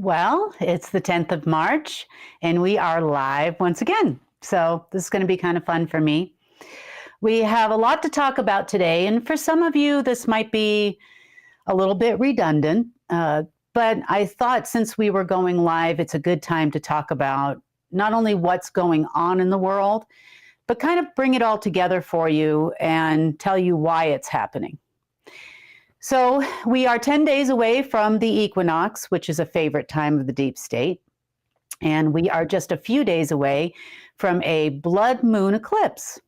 Well, it's the 10th of March and we are live once again. So this is going to be kind of fun for me. We have a lot to talk about today, and for some of you, this might be a little bit redundant, but I thought since we were going live, it's a good time to talk about not only what's going on in the world, but kind of bring it all together for you and tell you why it's happening. So we are 10 days away from the equinox, which is a favorite time of the deep state. And we are just a few days away from a blood moon eclipse.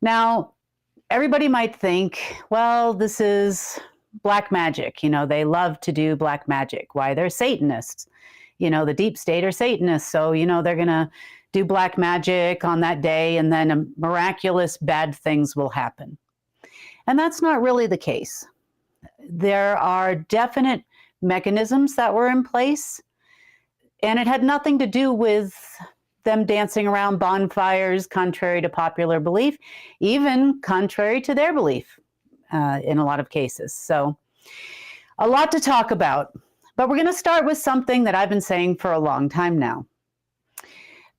Now, everybody might think, well, this is black magic. You know, they love to do black magic. Why? They're Satanists. You know, the deep state are Satanists. So, you know, they're going to do black magic on that day and then miraculous bad things will happen. And that's not really the case. There are definite mechanisms that were in place, and it had nothing to do with them dancing around bonfires contrary to popular belief, even contrary to their belief in a lot of cases. So a lot to talk about, but we're going to start with something that I've been saying for a long time now.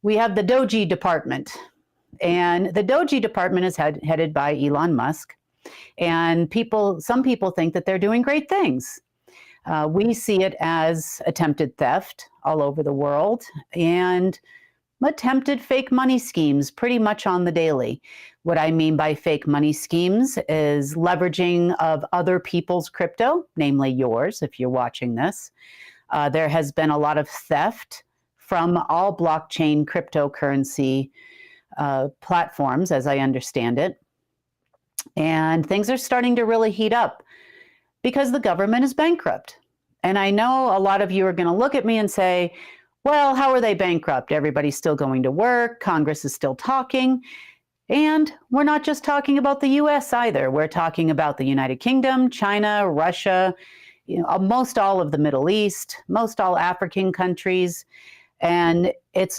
We have the Doji department, and the Doji department is headed by Elon Musk. And some people think that they're doing great things. We see it as attempted theft all over the world and attempted fake money schemes pretty much on the daily. What I mean by fake money schemes is leveraging of other people's crypto, namely yours, if you're watching this. There has been a lot of theft from all blockchain cryptocurrency platforms, as I understand it. And things are starting to really heat up because the government is bankrupt. And I know a lot of you are going to look at me and say, well, how are they bankrupt? Everybody's still going to work. Congress is still talking. And we're not just talking about the US either. We're talking about the United Kingdom, China, Russia, you know, most all of the Middle East, most all African countries. And it's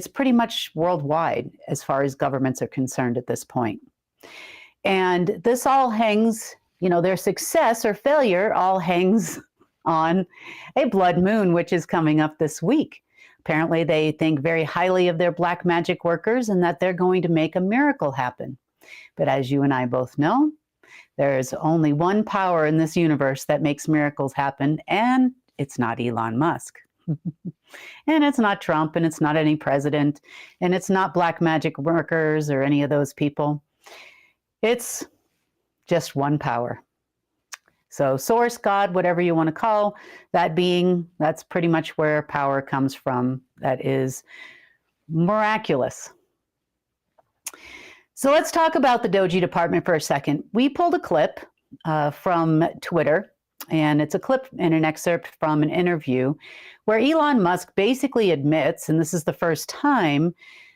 pretty much worldwide as far as governments are concerned at this point. And this all hangs, you know, their success or failure all hangs on a blood moon, which is coming up this week. Apparently, they think very highly of their black magic workers and that they're going to make a miracle happen. But as you and I both know, there's only one power in this universe that makes miracles happen, and it's not Elon Musk. And it's not Trump, and it's not any president, and it's not black magic workers or any of those people. It's just one power. So source, God, whatever you want to call that being, that's pretty much where power comes from. That is miraculous. So let's talk about the Doji department for a second. We pulled a clip from Twitter, and it's a clip and an excerpt from an interview where Elon Musk basically admits, and this is the first time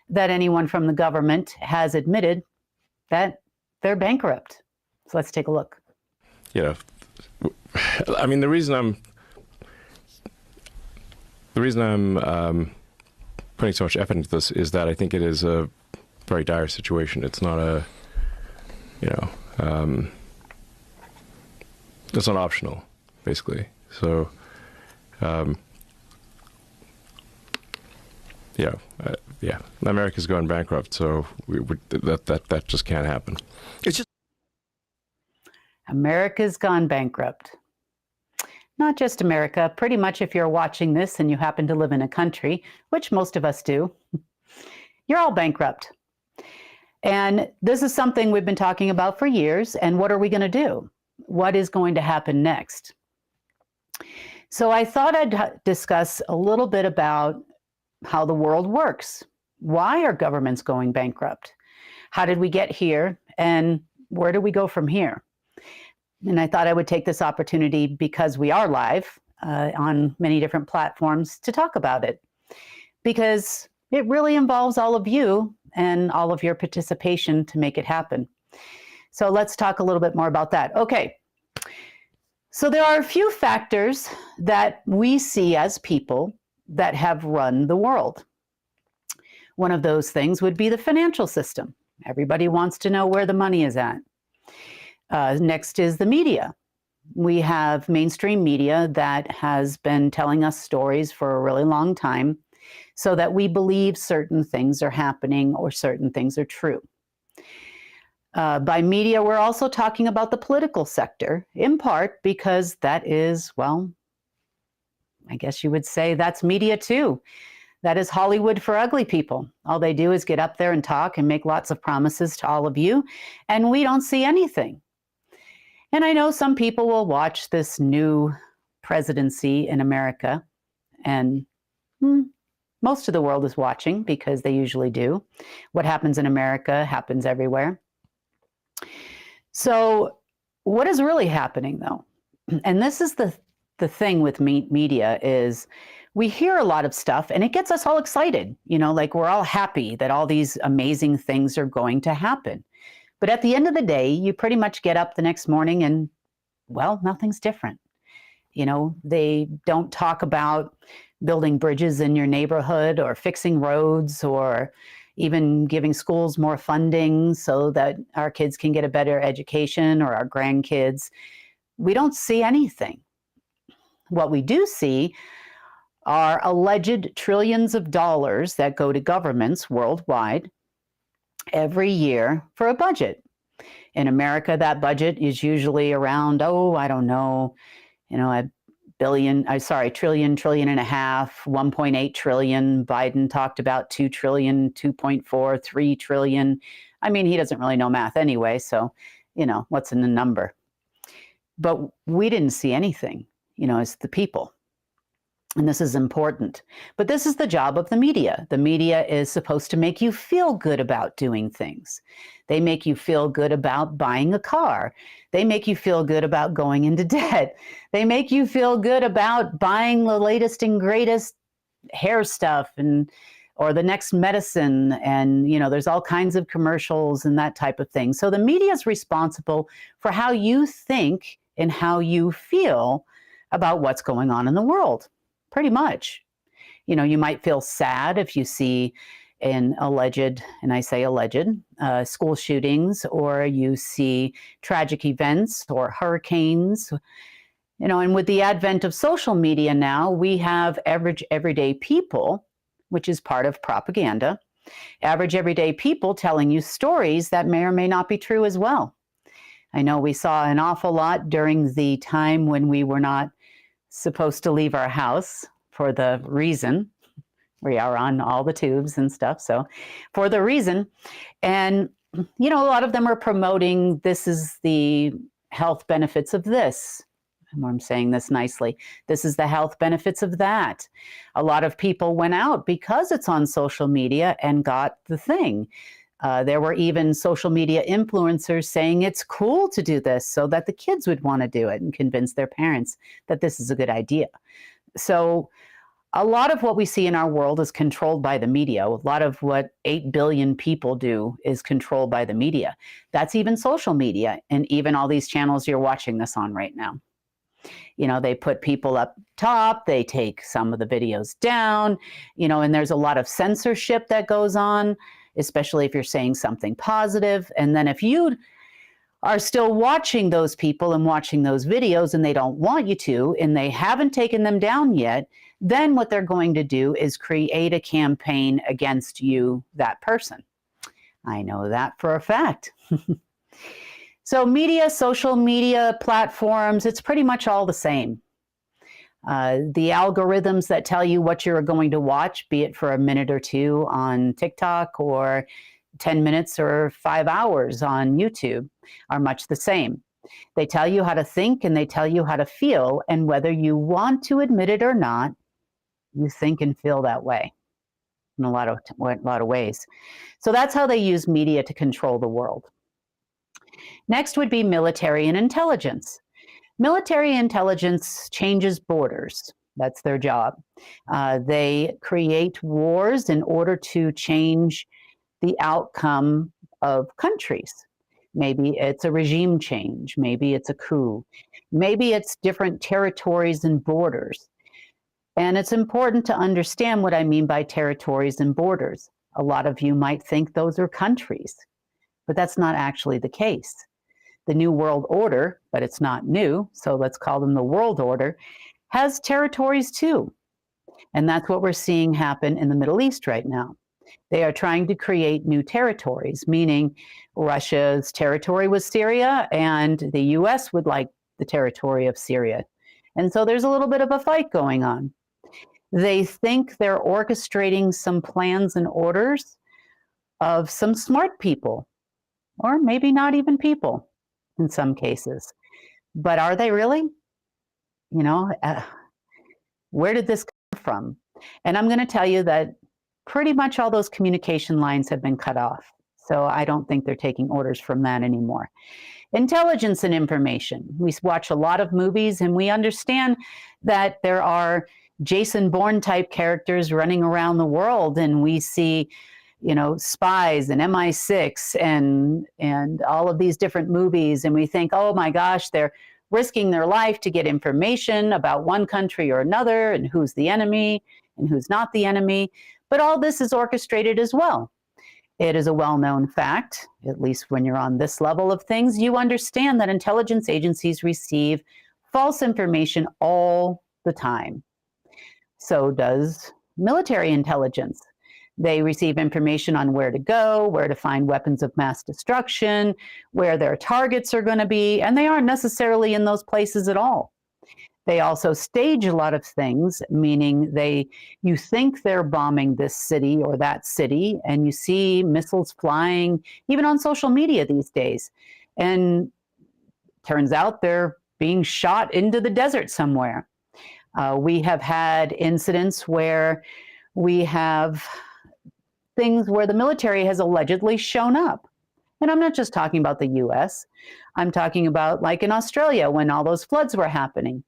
that anyone from the government has admitted that they're bankrupt. So let's take a look. Yeah, I mean, the reason I'm putting so much effort into this is that I think it is a very dire situation. It's not a, you know, it's not optional, basically. So, yeah, America's going bankrupt, so that just can't happen. It's just America's gone bankrupt. Not just America, pretty much if you're watching this and you happen to live in a country, which most of us do, you're all bankrupt. And this is something we've been talking about for years, and what are we going to do? What is going to happen next? So I thought I'd discuss a little bit about how the world works. Why are governments going bankrupt? How did we get here? And where do we go from here? And I thought I would take this opportunity, because we are live on many different platforms, to talk about it. Because it really involves all of you and all of your participation to make it happen. So let's talk a little bit more about that. Okay. So there are a few factors that we see as people that have run the world. One of those things would be the financial system. Everybody wants to know where the money is at. Next is the media. we have mainstream media that has been telling us stories for a really long time so that we believe certain things are happening or certain things are true. By media, we're also talking about the political sector, in part because that is, well, I guess you would say that's media too. That is Hollywood for ugly people. All they do is get up there and talk and make lots of promises to all of you, and we don't see anything. And I know some people will watch this new presidency in America, and most of the world is watching because they usually do. What happens in America happens everywhere. So what is really happening, though? And this is the thing with media is we hear a lot of stuff and it gets us all excited, like we're all happy that all these amazing things are going to happen. But at the end of the day, you pretty much get up the next morning and, well, nothing's different. They don't talk about building bridges in your neighborhood or fixing roads or even giving schools more funding so that our kids can get a better education or our grandkids. We don't see anything. What we do see are alleged trillions of dollars that go to governments worldwide every year for a budget. In America, that budget is usually around, I don't know, a trillion and a half, 1.8 trillion. Biden talked about 2 trillion, 2.4, 3 trillion. I mean, he doesn't really know math anyway, so, what's in the number? But we didn't see anything, as the people. And this is important. But this is the job of the media. The media is supposed to make you feel good about doing things. They make you feel good about buying a car. They make you feel good about going into debt. They make you feel good about buying the latest and greatest hair stuff or the next medicine. And, there's all kinds of commercials and that type of thing. So the media is responsible for how you think and how you feel about what's going on in the world. Pretty much. You might feel sad if you see an alleged, and I say alleged, school shootings, or you see tragic events or hurricanes. And with the advent of social media now, we have average everyday people, which is part of propaganda, average everyday people telling you stories that may or may not be true as well. I know we saw an awful lot during the time when we were not supposed to leave our house for the reason we are on all the tubes and stuff. So for the reason, and, a lot of them are promoting, this is the health benefits of this. I'm saying this nicely. This is the health benefits of that. A lot of people went out because it's on social media and got the thing. There were even social media influencers saying it's cool to do this so that the kids would want to do it and convince their parents that this is a good idea. So a lot of what we see in our world is controlled by the media. A lot of what 8 billion people do is controlled by the media. That's even social media and even all these channels you're watching this on right now. They put people up top, they take some of the videos down, and there's a lot of censorship that goes on, especially if you're saying something positive. And then if you are still watching those people and watching those videos and they don't want you to, and they haven't taken them down yet, then what they're going to do is create a campaign against you, that person. I know that for a fact. So media, social media platforms, it's pretty much all the same. The algorithms that tell you what you're going to watch, be it for a minute or two on TikTok or 10 minutes or 5 hours on YouTube, are much the same. They tell you how to think and they tell you how to feel, and whether you want to admit it or not, you think and feel that way in a lot of ways. So that's how they use media to control the world. Next would be military and intelligence. Military intelligence changes borders. That's their job. They create wars in order to change the outcome of countries. Maybe it's a regime change. Maybe it's a coup. Maybe it's different territories and borders. And it's important to understand what I mean by territories and borders. A lot of you might think those are countries, but that's not actually the case. the New World Order, but it's not new, so let's call them the World Order, has territories too. And that's what we're seeing happen in the Middle East right now. They are trying to create new territories, meaning Russia's territory was Syria, and the US would like the territory of Syria. And so there's a little bit of a fight going on. They think they're orchestrating some plans and orders of some smart people, or maybe not even people in some cases. But are they really? You know, where did this come from? And I'm going to tell you that pretty much all those communication lines have been cut off. So I don't think they're taking orders from that anymore. Intelligence and information. We watch a lot of movies and we understand that there are Jason Bourne type characters running around the world, and we see, you know, spies and MI6 and all of these different movies, and we think, oh my gosh, they're risking their life to get information about one country or another, and who's the enemy and who's not the enemy. But all this is orchestrated as well. It is a well-known fact, at least when you're on this level of things, you understand that intelligence agencies receive false information all the time. So does military intelligence. They receive information on where to go, where to find weapons of mass destruction, where their targets are going to be, and they aren't necessarily in those places at all. They also stage a lot of things, meaning you think they're bombing this city or that city, and you see missiles flying, even on social media these days. And turns out they're being shot into the desert somewhere. We have had incidents where we have things where the military has allegedly shown up. And I'm not just talking about the US. I'm talking about like in Australia when all those floods were happening.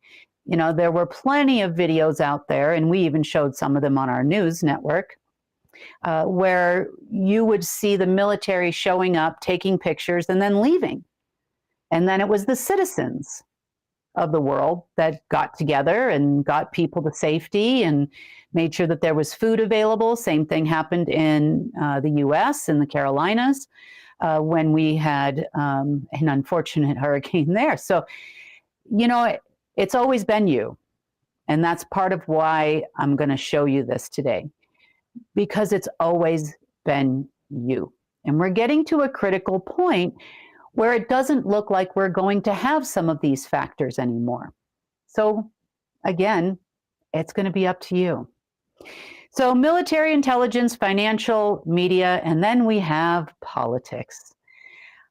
You know, there were plenty of videos out there, and we even showed some of them on our news network, where you would see the military showing up, taking pictures, and then leaving. And then it was the citizens of the world that got together and got people to safety and made sure that there was food available. Same thing happened in the US, in the Carolinas, when we had an unfortunate hurricane there. So, you know, it's always been you. And that's part of why I'm going to show you this today, because it's always been you. And we're getting to a critical point where it doesn't look like we're going to have some of these factors anymore. So again, it's going to be up to you. So military intelligence, financial, media, and then we have politics.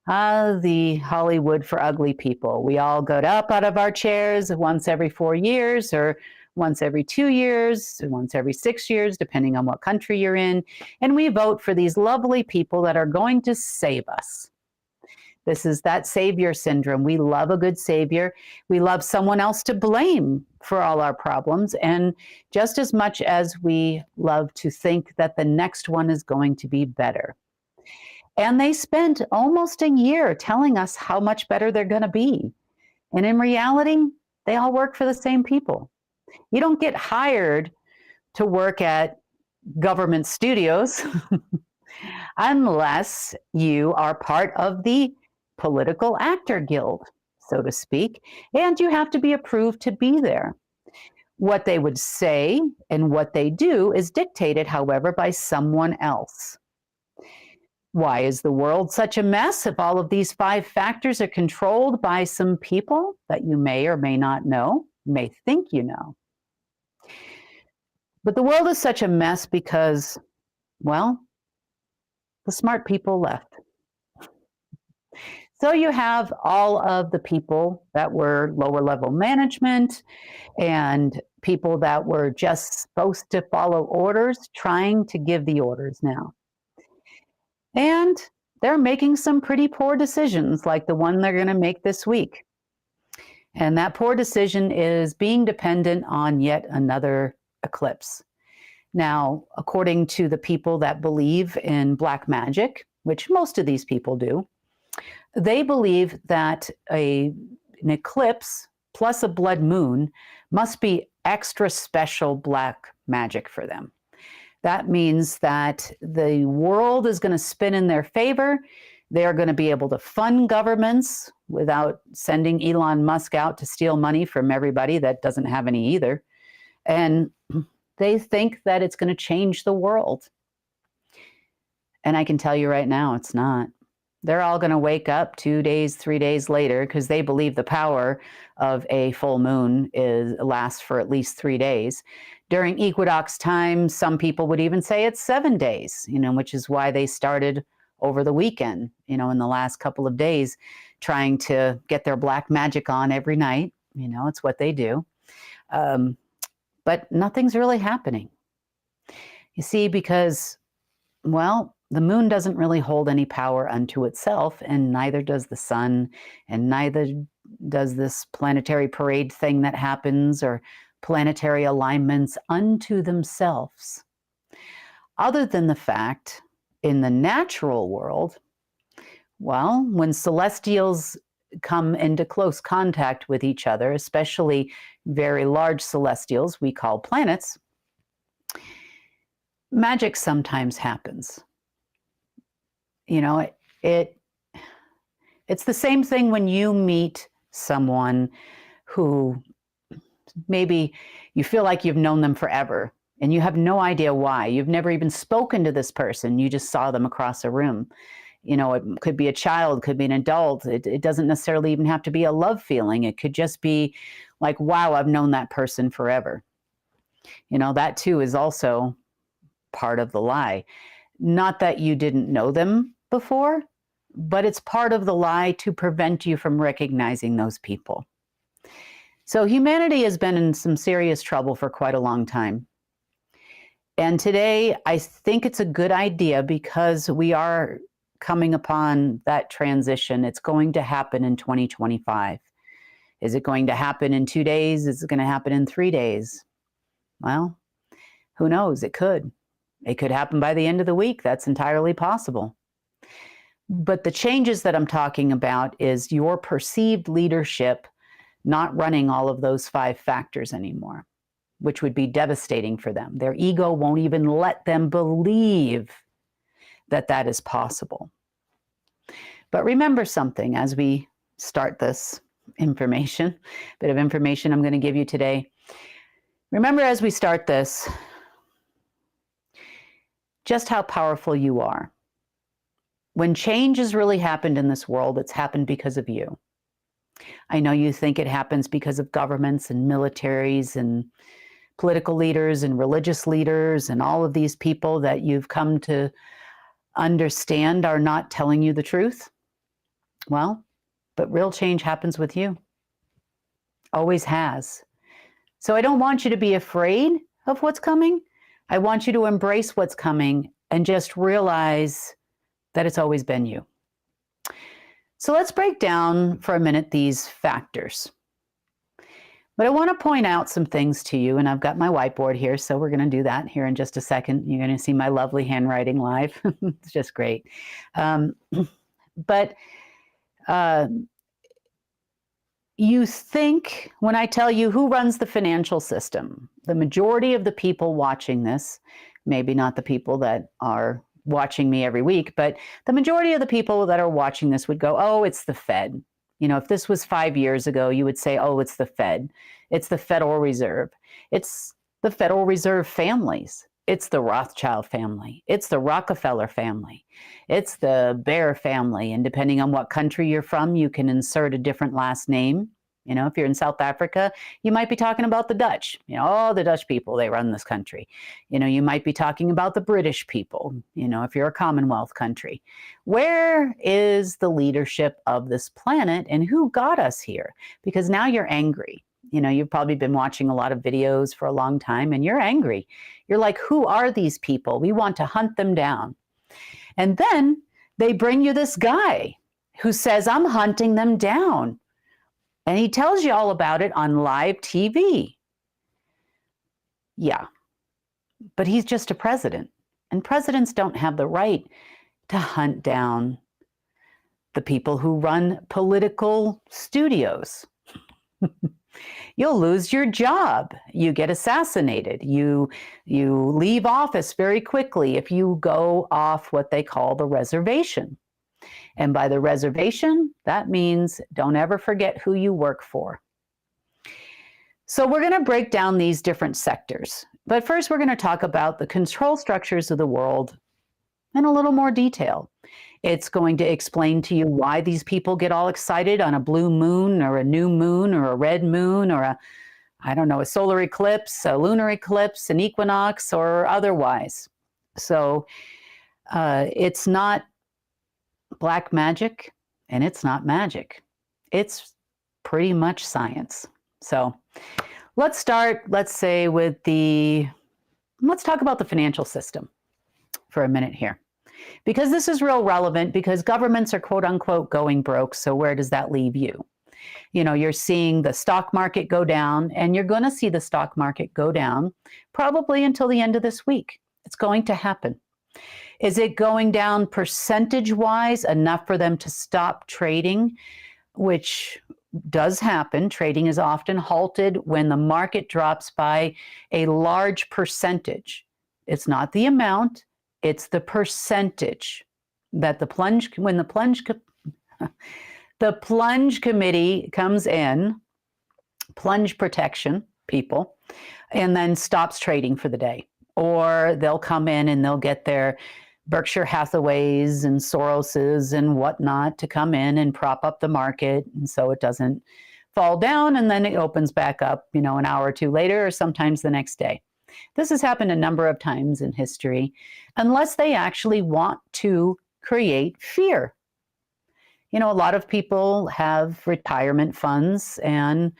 The Hollywood for ugly people. We all get up out of our chairs once every 4 years, or once every 2 years, once every 6 years, depending on what country you're in, and we vote for these lovely people that are going to save us. This is that savior syndrome. We love a good savior. We love someone else to blame for all our problems. And just as much as we love to think that the next one is going to be better. And they spent almost a year telling us how much better they're going to be. And in reality, they all work for the same people. You don't get hired to work at government studios unless you are part of the political actor guild, so to speak, and you have to be approved to be there. What they would say and what they do is dictated, however, by someone else. Why is the world such a mess if all of these 5 factors are controlled by some people that you may or may not know, may think you know? But the world is such a mess because, well, the smart people left. So you have all of the people that were lower level management and people that were just supposed to follow orders trying to give the orders now. And they're making some pretty poor decisions, like the one they're going to make this week. And that poor decision is being dependent on yet another eclipse. Now, according to the people that believe in black magic, which most of these people do, they believe that an eclipse plus a blood moon must be extra special black magic for them. That means that the world is going to spin in their favor. They're going to be able to fund governments without sending Elon Musk out to steal money from everybody that doesn't have any either. And they think that it's going to change the world. And I can tell you right now, it's not. They're all going to wake up 2 days, 3 days later, because they believe the power of a full moon lasts for at least 3 days. During equinox time, some people would even say it's 7 days, which is why they started over the weekend, in the last couple of days, trying to get their black magic on every night. It's what they do. But nothing's really happening. You see, because, well, the moon doesn't really hold any power unto itself, and neither does the sun, and neither does this planetary parade thing that happens, or planetary alignments unto themselves. Other than the fact, in the natural world, well, when celestials come into close contact with each other, especially very large celestials we call planets, magic sometimes happens. It's the same thing when you meet someone who maybe you feel like you've known them forever and you have no idea why. You've never even spoken to this person. You just saw them across a room. It could be a child, could be an adult. It doesn't necessarily even have to be a love feeling. It could just be like, wow, I've known that person forever. That too is also part of the lie. Not that you didn't know them before, but it's part of the lie to prevent you from recognizing those people. So humanity has been in some serious trouble for quite a long time. And today, I think it's a good idea because we are coming upon that transition. It's going to happen in 2025. Is it going to happen in 2 days? Is it going to happen in 3 days? Well, who knows? It could. It could happen by the end of the week. That's entirely possible. But the changes that I'm talking about is your perceived leadership not running all of those 5 factors anymore, which would be devastating for them. Their ego won't even let them believe that that is possible. But remember something as we start this bit of information I'm going to give you today. Remember as we start this, just how powerful you are. When change has really happened in this world, it's happened because of you. I know you think it happens because of governments and militaries and political leaders and religious leaders and all of these people that you've come to understand are not telling you the truth. Well, but real change happens with you. Always has. So I don't want you to be afraid of what's coming. I want you to embrace what's coming and just realize that it's always been you. So let's break down for a minute these factors. But I want to point out some things to you, and I've got my whiteboard here, so we're going to do that here in just a second. You're going to see my lovely handwriting live. It's just great. But you think, when I tell you who runs the financial system, the majority of the people watching this, maybe not the people that are watching me every week, but the majority of the people that are watching this would go, oh, it's the Fed. If this was 5 years ago, you would say, oh, it's the Fed. It's the Federal Reserve. It's the Federal Reserve families. It's the Rothschild family. It's the Rockefeller family. It's the Bear family. And depending on what country you're from, you can insert a different last name. If you're in South Africa, you might be talking about the Dutch. The Dutch people, they run this country. You might be talking about the British people, if you're a Commonwealth country. Where is the leadership of this planet and who got us here? Because now you're angry. You've probably been watching a lot of videos for a long time and you're angry. You're like, who are these people? We want to hunt them down. And then they bring you this guy who says, I'm hunting them down. And he tells you all about it on live TV. Yeah, but he's just a president. And presidents don't have the right to hunt down the people who run political studios. You'll lose your job. You get assassinated. You leave office very quickly if you go off what they call the reservation. And by the reservation, that means don't ever forget who you work for. So we're going to break down these different sectors. But first, we're going to talk about the control structures of the world in a little more detail. It's going to explain to you why these people get all excited on a blue moon or a new moon or a red moon or a solar eclipse, a lunar eclipse, an equinox, or otherwise. So it's not black magic and it's not magic. It's pretty much science. So let's start, let's talk about the financial system for a minute here. Because this is real relevant, because governments are quote unquote going broke. So where does that leave you? You're seeing the stock market go down, and you're going to see the stock market go down probably until the end of this week. It's going to happen. Is it going down percentage-wise enough for them to stop trading, which does happen? Trading is often halted when the market drops by a large percentage. It's not the amount. It's the percentage that the plunge committee comes in, plunge protection people, and then stops trading for the day. Or they'll come in and they'll get their Berkshire Hathaways and Soroses and whatnot to come in and prop up the market, and so it doesn't fall down, and then it opens back up, an hour or two later, or sometimes the next day. This has happened a number of times in history, unless they actually want to create fear. A lot of people have retirement funds, and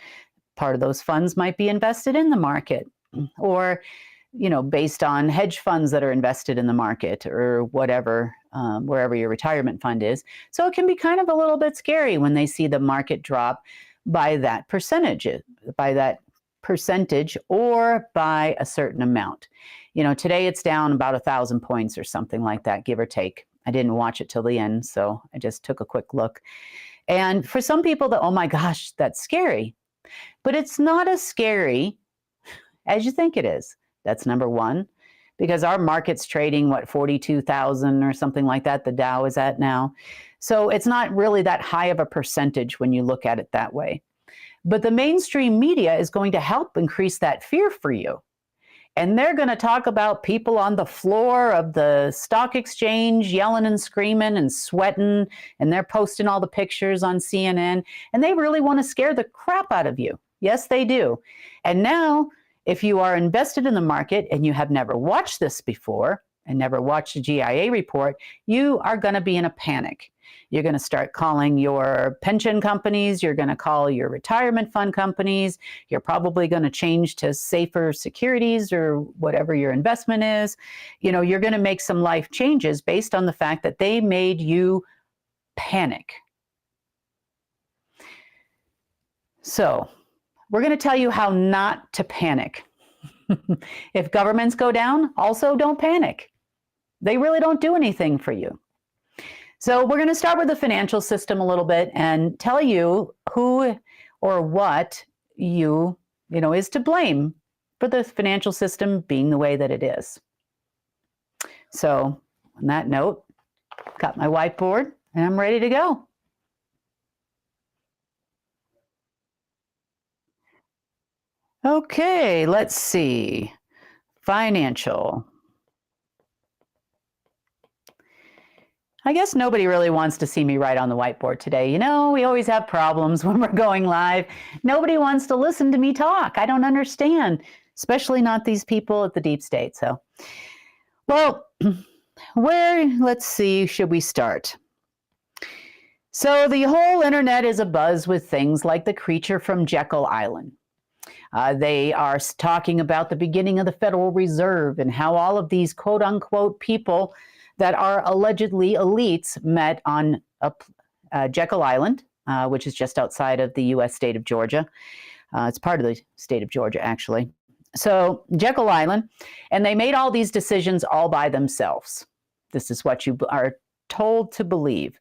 part of those funds might be invested in the market, or, based on hedge funds that are invested in the market, or whatever, wherever your retirement fund is. So it can be kind of a little bit scary when they see the market drop by that percentage, or by a certain amount. Today it's down about 1,000 points or something like that, give or take. I didn't watch it till the end, so I just took a quick look. And for some people, oh my gosh, that's scary. But it's not as scary as you think it is. That's number one, because our market's trading, 42,000 or something like that, the Dow is at now. So it's not really that high of a percentage when you look at it that way. But the mainstream media is going to help increase that fear for you. And they're going to talk about people on the floor of the stock exchange yelling and screaming and sweating, and they're posting all the pictures on CNN, and they really want to scare the crap out of you. Yes, they do. And now, if you are invested in the market and you have never watched this before and never watched a GIA report, you are going to be in a panic. You're going to start calling your pension companies. You're going to call your retirement fund companies. You're probably going to change to safer securities or whatever your investment is. You're going to make some life changes based on the fact that they made you panic. So we're going to tell you how not to panic. If governments go down, also don't panic. They really don't do anything for you. So we're going to start with the financial system a little bit and tell you who or what is to blame for the financial system being the way that it is. So on that note, got my whiteboard and I'm ready to go. Okay, let's see. Financial. I guess nobody really wants to see me write on the whiteboard today. We always have problems when we're going live. Nobody wants to listen to me talk. I don't understand, especially not these people at the deep state. So, well, let's see, should we start? So the whole internet is abuzz with things like the creature from Jekyll Island. They are talking about the beginning of the Federal Reserve and how all of these quote unquote people that are allegedly elites met on Jekyll Island, which is just outside of the U.S. state of Georgia. It's part of the state of Georgia, actually. So Jekyll Island, and they made all these decisions all by themselves. This is what you are told to believe.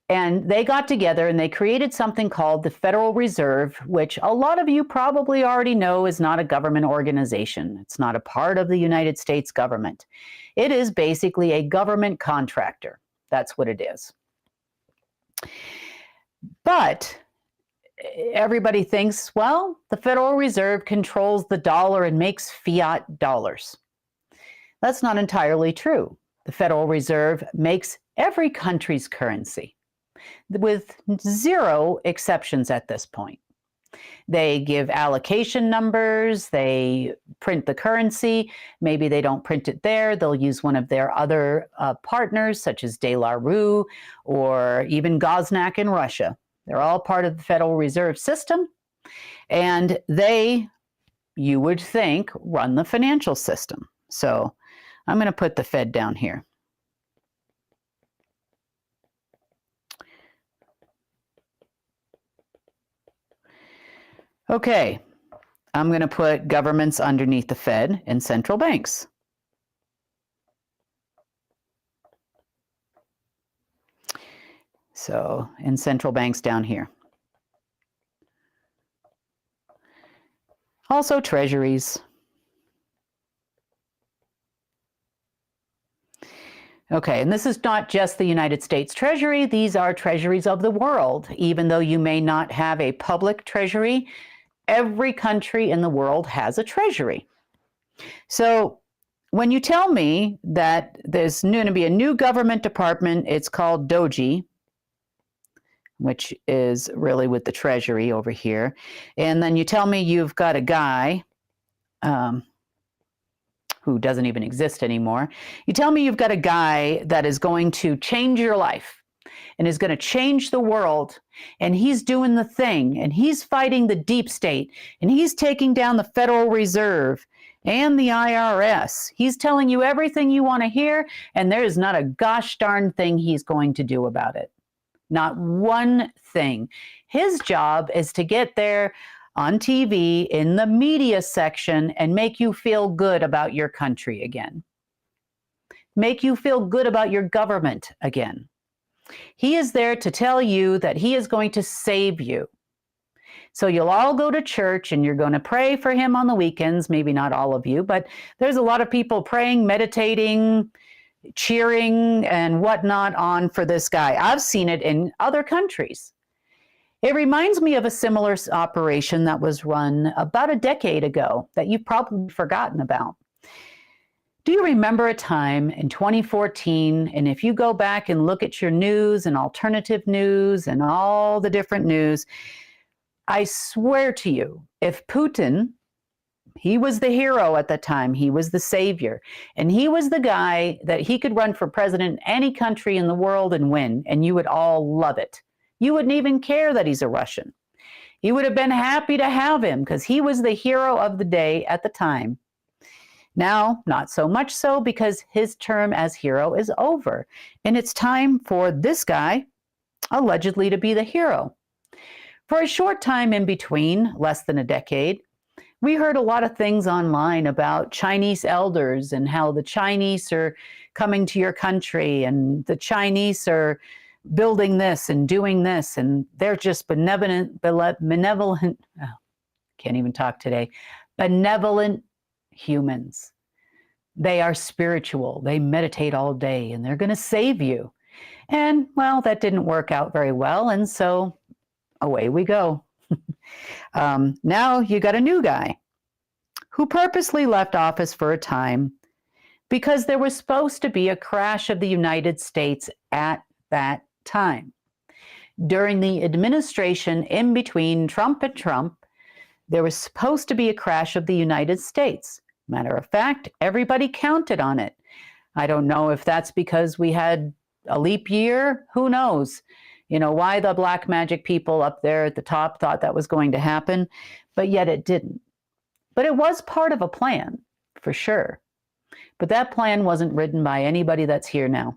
And they got together and they created something called the Federal Reserve, which a lot of you probably already know is not a government organization. It's not a part of the United States government. It is basically a government contractor. That's what it is. But everybody thinks, well, the Federal Reserve controls the dollar and makes fiat dollars. That's not entirely true. The Federal Reserve makes every country's currency, with zero exceptions at this point. They give allocation numbers, they print the currency. Maybe they don't print it there. They'll use one of their other partners, such as De La Rue or even Goznak in Russia. They're all part of the Federal Reserve System, and they, you would think, run the financial system. So I'm going to put the Fed down here. Okay, I'm going to put governments underneath the Fed and central banks. So, and central banks down here. Also treasuries. Okay, and this is not just the United States Treasury. These are treasuries of the world. Even though you may not have a public treasury, every country in the world has a treasury. So when you tell me that there's going to be a new government department, it's called Doji, which is really with the treasury over here. And then you tell me you've got a guy who doesn't even exist anymore. You tell me you've got a guy that is going to change your life and is going to change the world, and he's doing the thing, and he's fighting the deep state, and he's taking down the Federal Reserve and the IRS. He's telling you everything you want to hear, and there is not a gosh darn thing he's going to do about it. Not one thing. His job is to get there on TV in the media section and make you feel good about your country again. Make you feel good about your government again. He is there to tell you that he is going to save you. So you'll all go to church and you're going to pray for him on the weekends. Maybe not all of you, but there's a lot of people praying, meditating, cheering and whatnot on for this guy. I've seen it in other countries. It reminds me of a similar operation that was run about a decade ago that you've probably forgotten about. Do you remember a time in 2014, and if you go back and look at your news and alternative news and all the different news, I swear to you, if Putin, he was the hero at the time, he was the savior, and he was the guy that he could run for president in any country in the world and win, and you would all love it. You wouldn't even care that he's a Russian. You would have been happy to have him because he was the hero of the day at the time. Now, not so much so, because his term as hero is over, and it's time for this guy, allegedly, to be the hero. For a short time in between, less than a decade, we heard a lot of things online about Chinese elders and how the Chinese are coming to your country and the Chinese are building this and doing this, and they're just benevolent, oh, can't even talk today, benevolent humans. They are spiritual. They meditate all day and they're going to save you. And well, that didn't work out very well. And so away we go. Now you got a new guy who purposely left office for a time because there was supposed to be a crash of the United States at that time. During the administration in between Trump and Trump, there was supposed to be a crash of the United States. Matter of fact, everybody counted on it. I don't know if that's because we had a leap year. Who knows? You know, why the black magic people up there at the top thought that was going to happen, but yet it didn't. But it was part of a plan, for sure. But that plan wasn't written by anybody that's here now.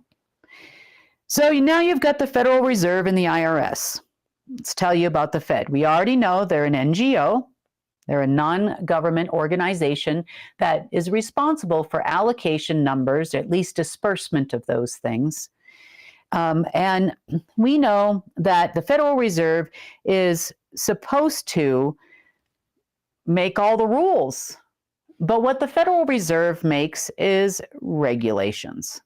So now you've got the Federal Reserve and the IRS. Let's tell you about the Fed. We already know they're an NGO. They're a non-government organization that is responsible for allocation numbers, or at least disbursement of those things. And we know that the Federal Reserve is supposed to make all the rules. But what the Federal Reserve makes is regulations.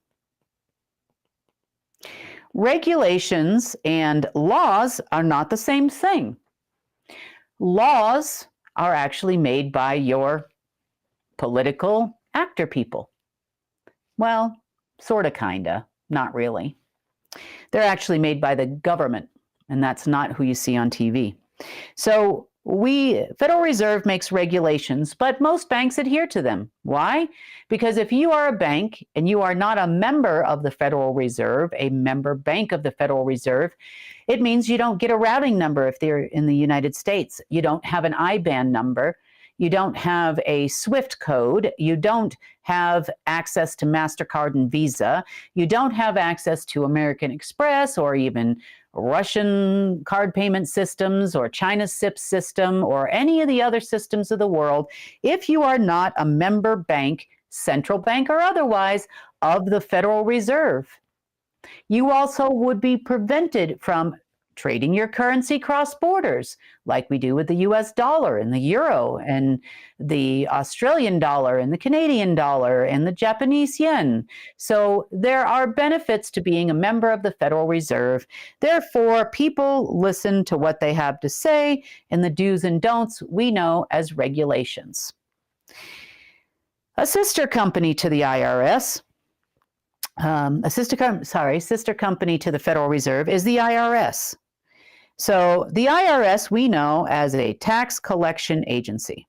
Regulations and laws are not the same thing. Laws are actually made by your political actor people. Well, sort of, kind of, not really. They're actually made by the government, and that's not who you see on TV. So Federal Reserve makes regulations, but most banks adhere to them. Why? Because if you are a bank and you are not a member of the Federal Reserve, a member bank of the Federal Reserve, it means you don't get a routing number if they're in the United States. You don't have an IBAN number. You don't have a SWIFT code. You don't have access to MasterCard and Visa. You don't have access to American Express or even Russian card payment systems or China's SIP system or any of the other systems of the world if you are not a member bank, central bank or otherwise, of the Federal Reserve. You also would be prevented from trading your currency cross borders, like we do with the US dollar and the euro and the Australian dollar and the Canadian dollar and the Japanese yen. So there are benefits to being a member of the Federal Reserve. Therefore, people listen to what they have to say, and the do's and don'ts we know as regulations. A sister company to the IRS, sister company to the Federal Reserve is the IRS. So the IRS we know as a tax collection agency.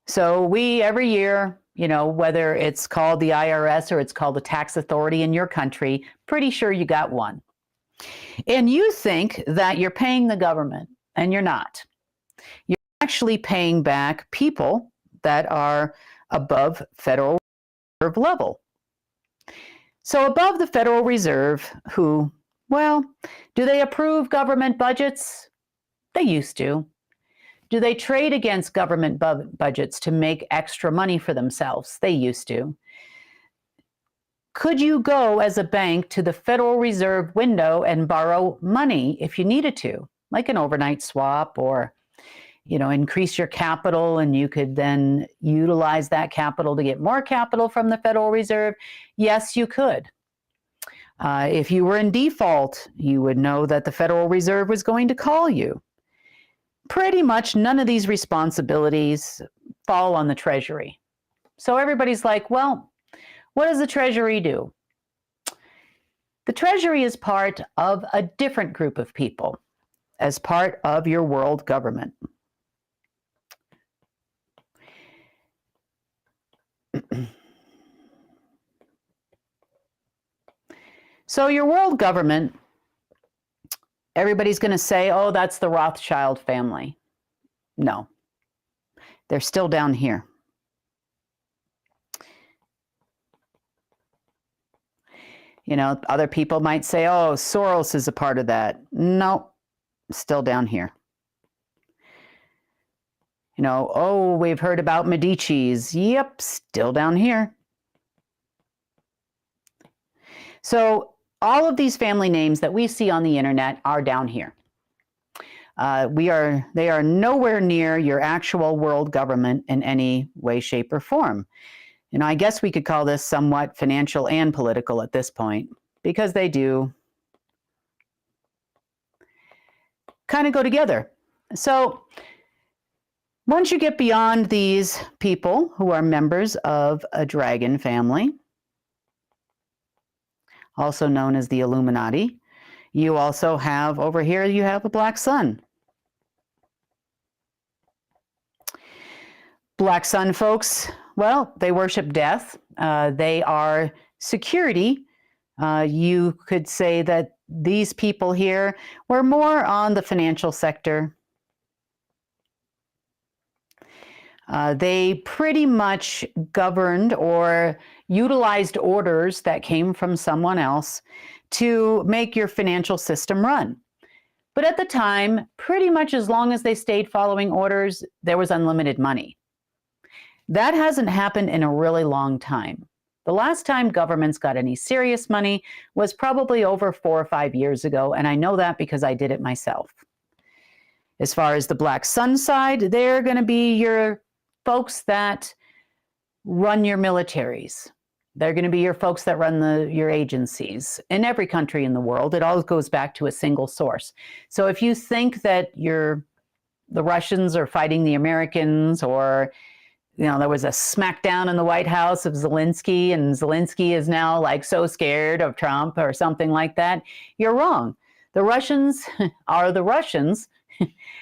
So we every year, whether it's called the IRS or it's called the tax authority in your country, pretty sure you got one. And you think that you're paying the government, and you're not. You're actually paying back people that are above Federal Reserve level. So above the Federal Reserve, do they approve government budgets? They used to. Do they trade against government budgets to make extra money for themselves? They used to. Could you go as a bank to the Federal Reserve window and borrow money if you needed to, like an overnight swap or increase your capital, and you could then utilize that capital to get more capital from the Federal Reserve? Yes, you could. If you were in default, you would know that the Federal Reserve was going to call you. Pretty much none of these responsibilities fall on the Treasury. So everybody's like, well, what does the Treasury do? The Treasury is part of a different group of people as part of your world government. So your world government, everybody's going to say, oh, that's the Rothschild family. No, they're still down here. Other people might say, oh, Soros is a part of that. No, still down here. Oh, we've heard about Medici's. Yep, still down here. So all of these family names that we see on the internet are down here. They are nowhere near your actual world government in any way, shape, or form. I guess we could call this somewhat financial and political at this point, because they do kind of go together. So once you get beyond these people who are members of a dragon family, also known as the Illuminati, you also have over here, you have a black sun. Black sun folks, well, they worship death. They are security. You could say that these people here were more on the financial sector. They pretty much governed or utilized orders that came from someone else to make your financial system run. But at the time, pretty much as long as they stayed following orders, there was unlimited money. That hasn't happened in a really long time. The last time governments got any serious money was probably over 4 or 5 years ago, and I know that because I did it myself. As far as the black sun side, they're going to be your folks that run your militaries. They're going to be your folks that run your agencies in every country in the world. It always goes back to a single source. So if you think that the Russians are fighting the Americans, or there was a smackdown in the White House of Zelensky, and Zelensky is now like so scared of Trump or something like that, you're wrong. The Russians are the Russians,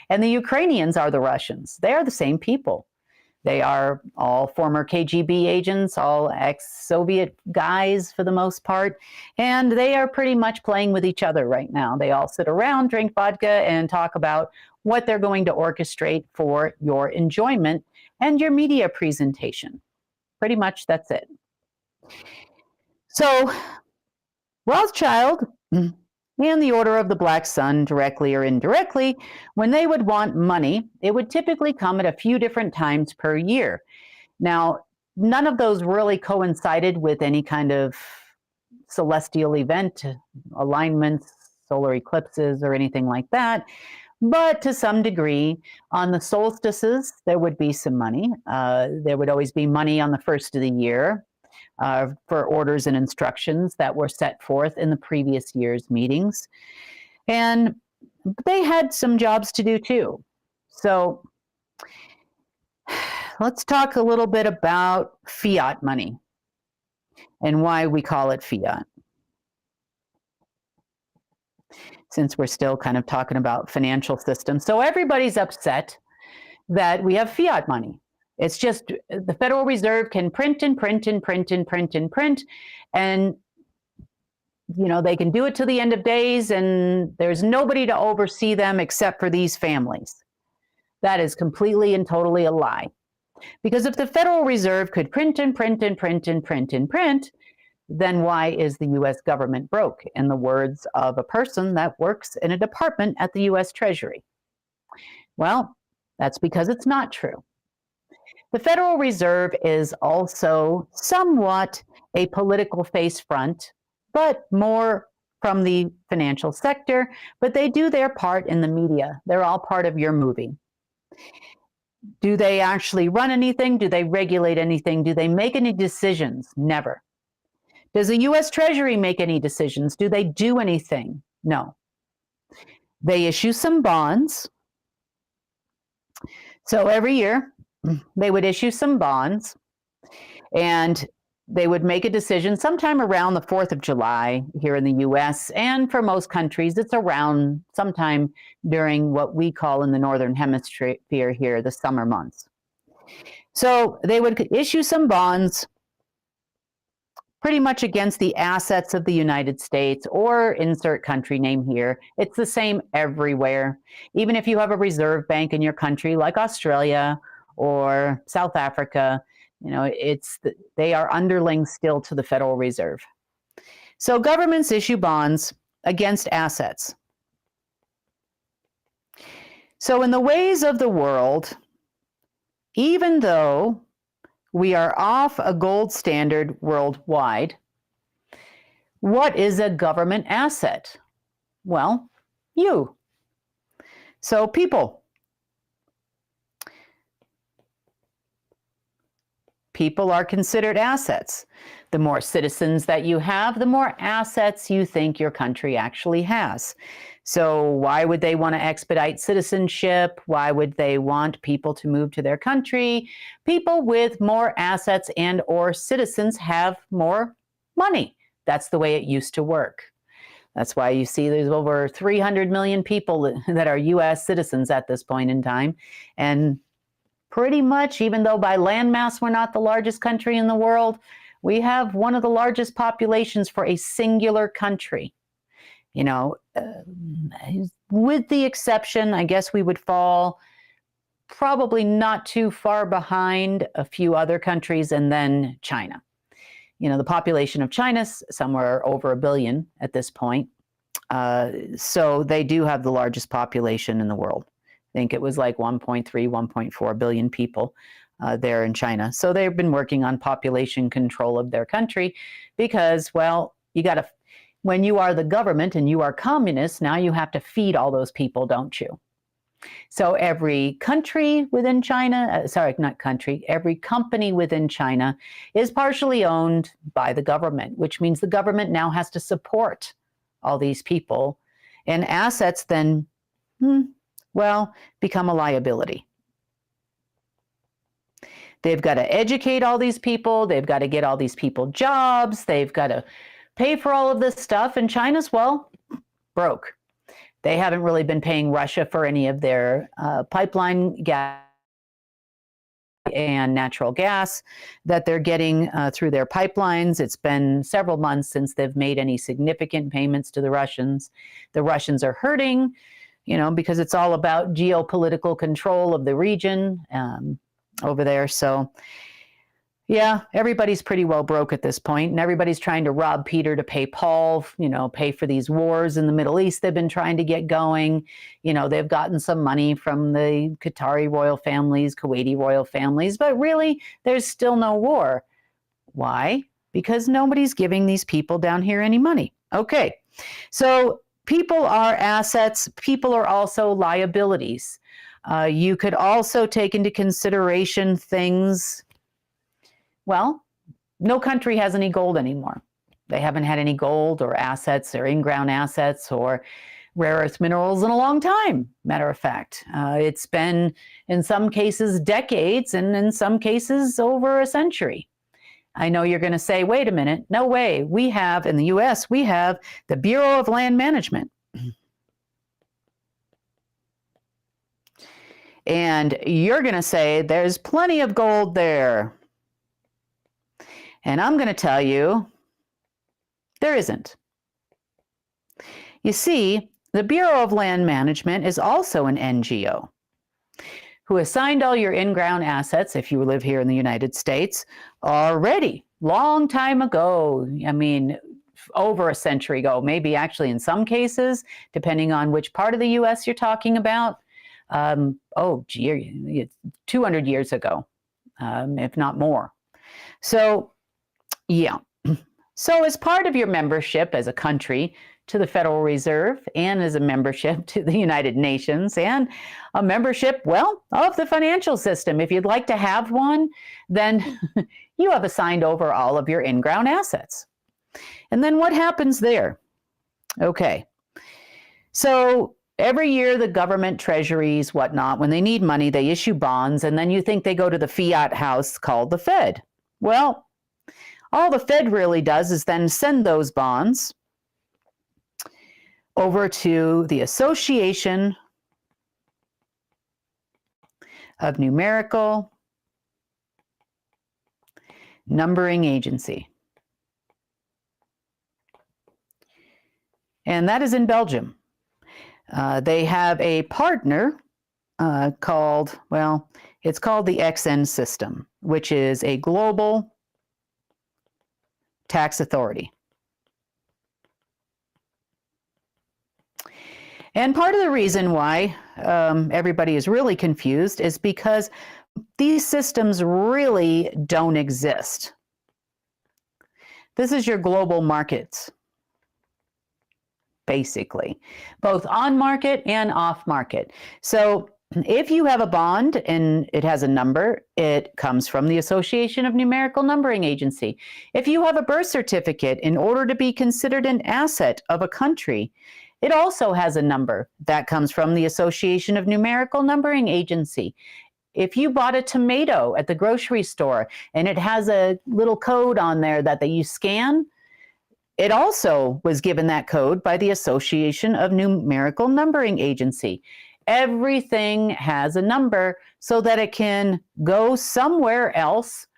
and the Ukrainians are the Russians. They are the same people. They are all former KGB agents, all ex-Soviet guys for the most part, and they are pretty much playing with each other right now. They all sit around, drink vodka, and talk about what they're going to orchestrate for your enjoyment and your media presentation. Pretty much that's it. So, Rothschild and the Order of the Black Sun, directly or indirectly, when they would want money, it would typically come at a few different times per year. Now, none of those really coincided with any kind of celestial event, alignments, solar eclipses, or anything like that. But to some degree, on the solstices, there would be some money. There would always be money on the first of the year for orders and instructions that were set forth in the previous year's meetings. And they had some jobs to do too. So let's talk a little bit about fiat money and why we call it fiat, since we're still kind of talking about financial systems. So everybody's upset that we have fiat money. It's just the Federal Reserve can print and print and print and print and print, and they can do it to the end of days, and there's nobody to oversee them except for these families. That is completely and totally a lie. Because if the Federal Reserve could print and print and print and print and print, then why is the U.S. government broke, in the words of a person that works in a department at the U.S. Treasury? Well, that's because it's not true. The Federal Reserve is also somewhat a political face front, but more from the financial sector, but they do their part in the media. They're all part of your movie. Do they actually run anything? Do they regulate anything? Do they make any decisions? Never. Does the U.S. Treasury make any decisions? Do they do anything? No. They issue some bonds. So every year, they would issue some bonds, and they would make a decision sometime around the 4th of July here in the U.S., and for most countries, it's around sometime during what we call in the Northern Hemisphere here, the summer months. So they would issue some bonds pretty much against the assets of the United States, or insert country name here. It's the same everywhere. Even if you have a reserve bank in your country, like Australia or South Africa, they are underlings still to the Federal Reserve. So governments issue bonds against assets. So in the ways of the world, even though we are off a gold standard worldwide, what is a government asset? Well, you. So people. People are considered assets. The more citizens that you have, the more assets you think your country actually has. So why would they want to expedite citizenship? Why would they want people to move to their country? People with more assets and or citizens have more money. That's the way it used to work. That's why you see there's over 300 million people that are U.S. citizens at this point in time. And pretty much, even though by landmass we're not the largest country in the world, we have one of the largest populations for a singular country. With the exception, I guess we would fall probably not too far behind a few other countries, and then China. The population of China's somewhere over 1 billion at this point. So they do have the largest population in the world. I think it was like 1.3, 1.4 billion people there in China. So they've been working on population control of their country because, well, when you are the government and you are communist, now you have to feed all those people, don't you? So every country within China, every company within China is partially owned by the government, which means the government now has to support all these people, and assets then, become a liability. They've got to educate all these people. They've got to get all these people jobs. They've got to pay for all of this stuff. And China's, broke. They haven't really been paying Russia for any of their pipeline gas and natural gas that they're getting through their pipelines. It's been several months since they've made any significant payments to the Russians. The Russians are hurting, because it's all about geopolitical control of the region over there. So, yeah, everybody's pretty well broke at this point, and everybody's trying to rob Peter to pay Paul, pay for these wars in the Middle East they've been trying to get going. They've gotten some money from the Qatari royal families, Kuwaiti royal families, but really, there's still no war. Why? Because nobody's giving these people down here any money. Okay, so people are assets. People are also liabilities. You could also take into consideration things. No country has any gold anymore. They haven't had any gold or assets or in-ground assets or rare earth minerals in a long time, matter of fact. It's been, in some cases, decades, and in some cases, over a century. I know you're going to say, wait a minute, no way. In the U.S., we have the Bureau of Land Management. And you're going to say, there's plenty of gold there. And I'm going to tell you, there isn't. You see, the Bureau of Land Management is also an NGO who assigned all your in-ground assets, if you live here in the United States, already, long time ago. I mean, over a century ago, maybe actually in some cases, depending on which part of the U.S. you're talking about. 200 years ago, if not more. So, yeah. So as part of your membership as a country to the Federal Reserve, and as a membership to the United Nations, and a membership, of the financial system, if you'd like to have one, then you have assigned over all of your in-ground assets. And then what happens there? Okay. So every year, the government, treasuries, whatnot, when they need money, they issue bonds, and then you think they go to the fiat house called the Fed. Well, all the Fed really does is then send those bonds over to the Association of Numerical Numbering Agency. And that is in Belgium. They have a partner called the XN system, which is a global tax authority. And part of the reason why everybody is really confused is because these systems really don't exist. This is your global markets, basically, both on market and off market. So if you have a bond and it has a number, it comes from the Association of Numerical Numbering Agency. If you have a birth certificate, in order to be considered an asset of a country, it also has a number that comes from the Association of Numerical Numbering Agency. If you bought a tomato at the grocery store and it has a little code on there that you scan, it also was given that code by the Association of Numerical Numbering Agency. Everything has a number so that it can go somewhere else,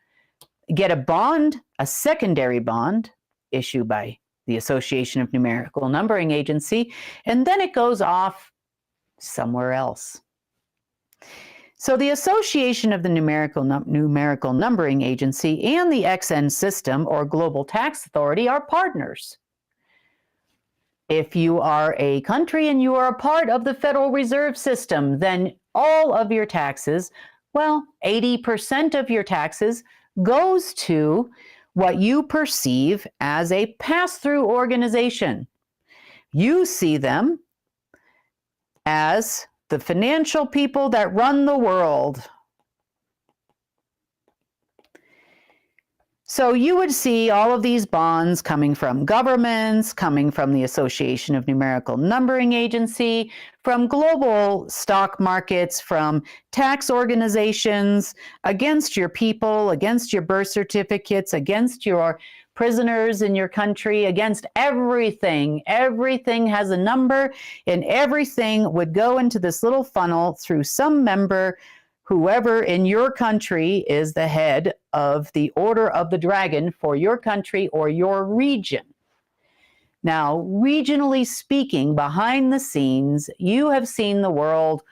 get a bond, a secondary bond issued by the Association of Numerical Numbering Agency, and then it goes off somewhere else. So the Association of the Numerical Numbering Agency and the XN system, or Global Tax Authority, are partners. If you are a country and you are a part of the Federal Reserve System, then all of your taxes, 80% of your taxes goes to what you perceive as a pass-through organization. You see them as the financial people that run the world. So you would see all of these bonds coming from governments, coming from the Association of Numerical Numbering Agency, from global stock markets, from tax organizations, against your people, against your birth certificates, against your prisoners in your country, against everything. Everything has a number, and everything would go into this little funnel through some member, whoever in your country is the head of the Order of the Dragon for your country or your region. Now, regionally speaking, behind the scenes, you have seen the world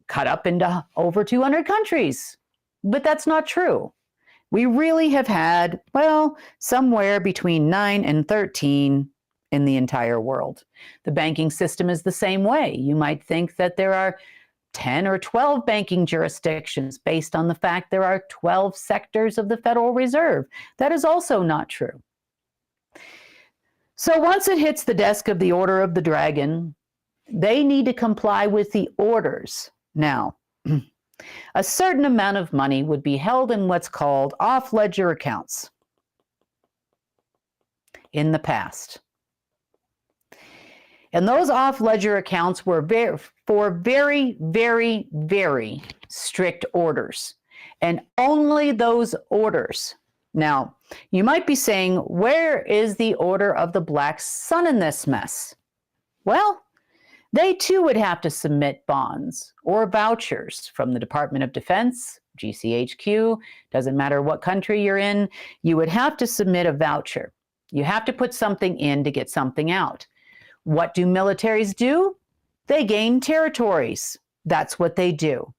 cut up into over 200 countries, but that's not true. We really have had, well, somewhere between 9 and 13 in the entire world. The banking system is the same way. You might think that there are 10 or 12 banking jurisdictions based on the fact there are 12 sectors of the Federal Reserve. That is also not true. So once it hits the desk of the Order of the Dragon, they need to comply with the orders. Now, a certain amount of money would be held in what's called off-ledger accounts in the past. And those off-ledger accounts were for very, very, very strict orders, and only those orders. Now, you might be saying, where is the Order of the Black Sun in this mess? Well, they too would have to submit bonds or vouchers from the Department of Defense, GCHQ, doesn't matter what country you're in, you would have to submit a voucher. You have to put something in to get something out. What do militaries do? They gain territories. That's what they do.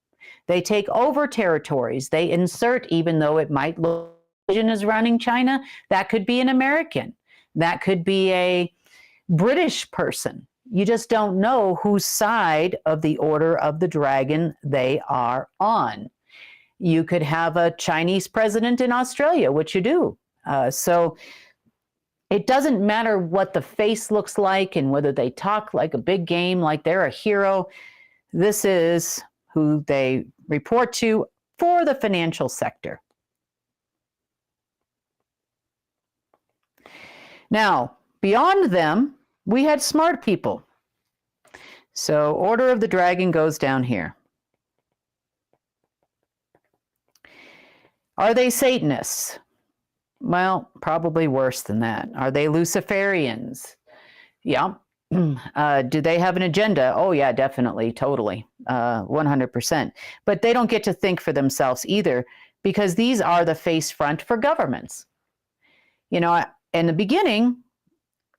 They take over territories. They insert, even though it might look is running China, that could be an American. That could be a British person. You just don't know whose side of the Order of the Dragon they are on. You could have a Chinese president in Australia, which you do. So it doesn't matter what the face looks like and whether they talk like a big game, like they're a hero. This is who they report to for the financial sector. Now, beyond them, we had smart people. So Order of the Dragon goes down here. Are they Satanists? Well, probably worse than that. Are they Luciferians? Yeah. Do they have an agenda? Oh, yeah, definitely, totally, 100%. But they don't get to think for themselves either, because these are the face front for governments. You know, in the beginning,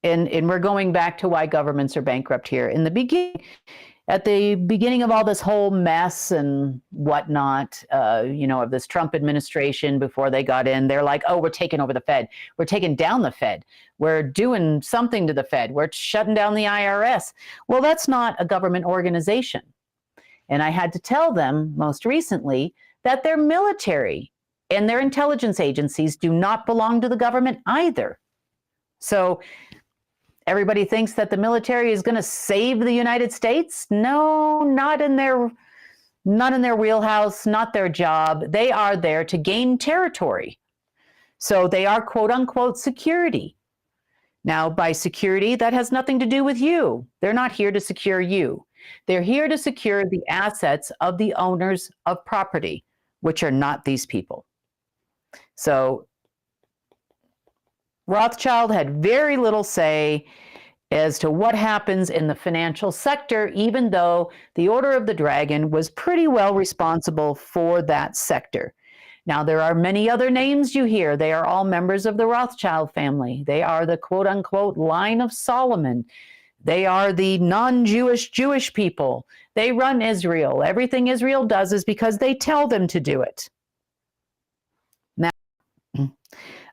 and we're going back to why governments are bankrupt here. In the beginning, at the beginning of all this whole mess and whatnot, you know, of this Trump administration before they got in, they're like, oh, we're taking over the Fed. We're taking down the Fed. We're doing something to the Fed. We're shutting down the IRS. Well, that's not a government organization. And I had to tell them most recently that their military and their intelligence agencies do not belong to the government either. So everybody thinks that the military is going to save the United States. No, not in their wheelhouse, not their job. They are there to gain territory. So they are quote unquote security. Now, by security, that has nothing to do with you. They're not here to secure you. They're here to secure the assets of the owners of property, which are not these people. So Rothschild had very little say as to what happens in the financial sector, even though the Order of the Dragon was pretty well responsible for that sector. Now, there are many other names you hear. They are all members of the Rothschild family. They are the quote-unquote line of Solomon. They are the non-Jewish Jewish people. They run Israel. Everything Israel does is because they tell them to do it. Now,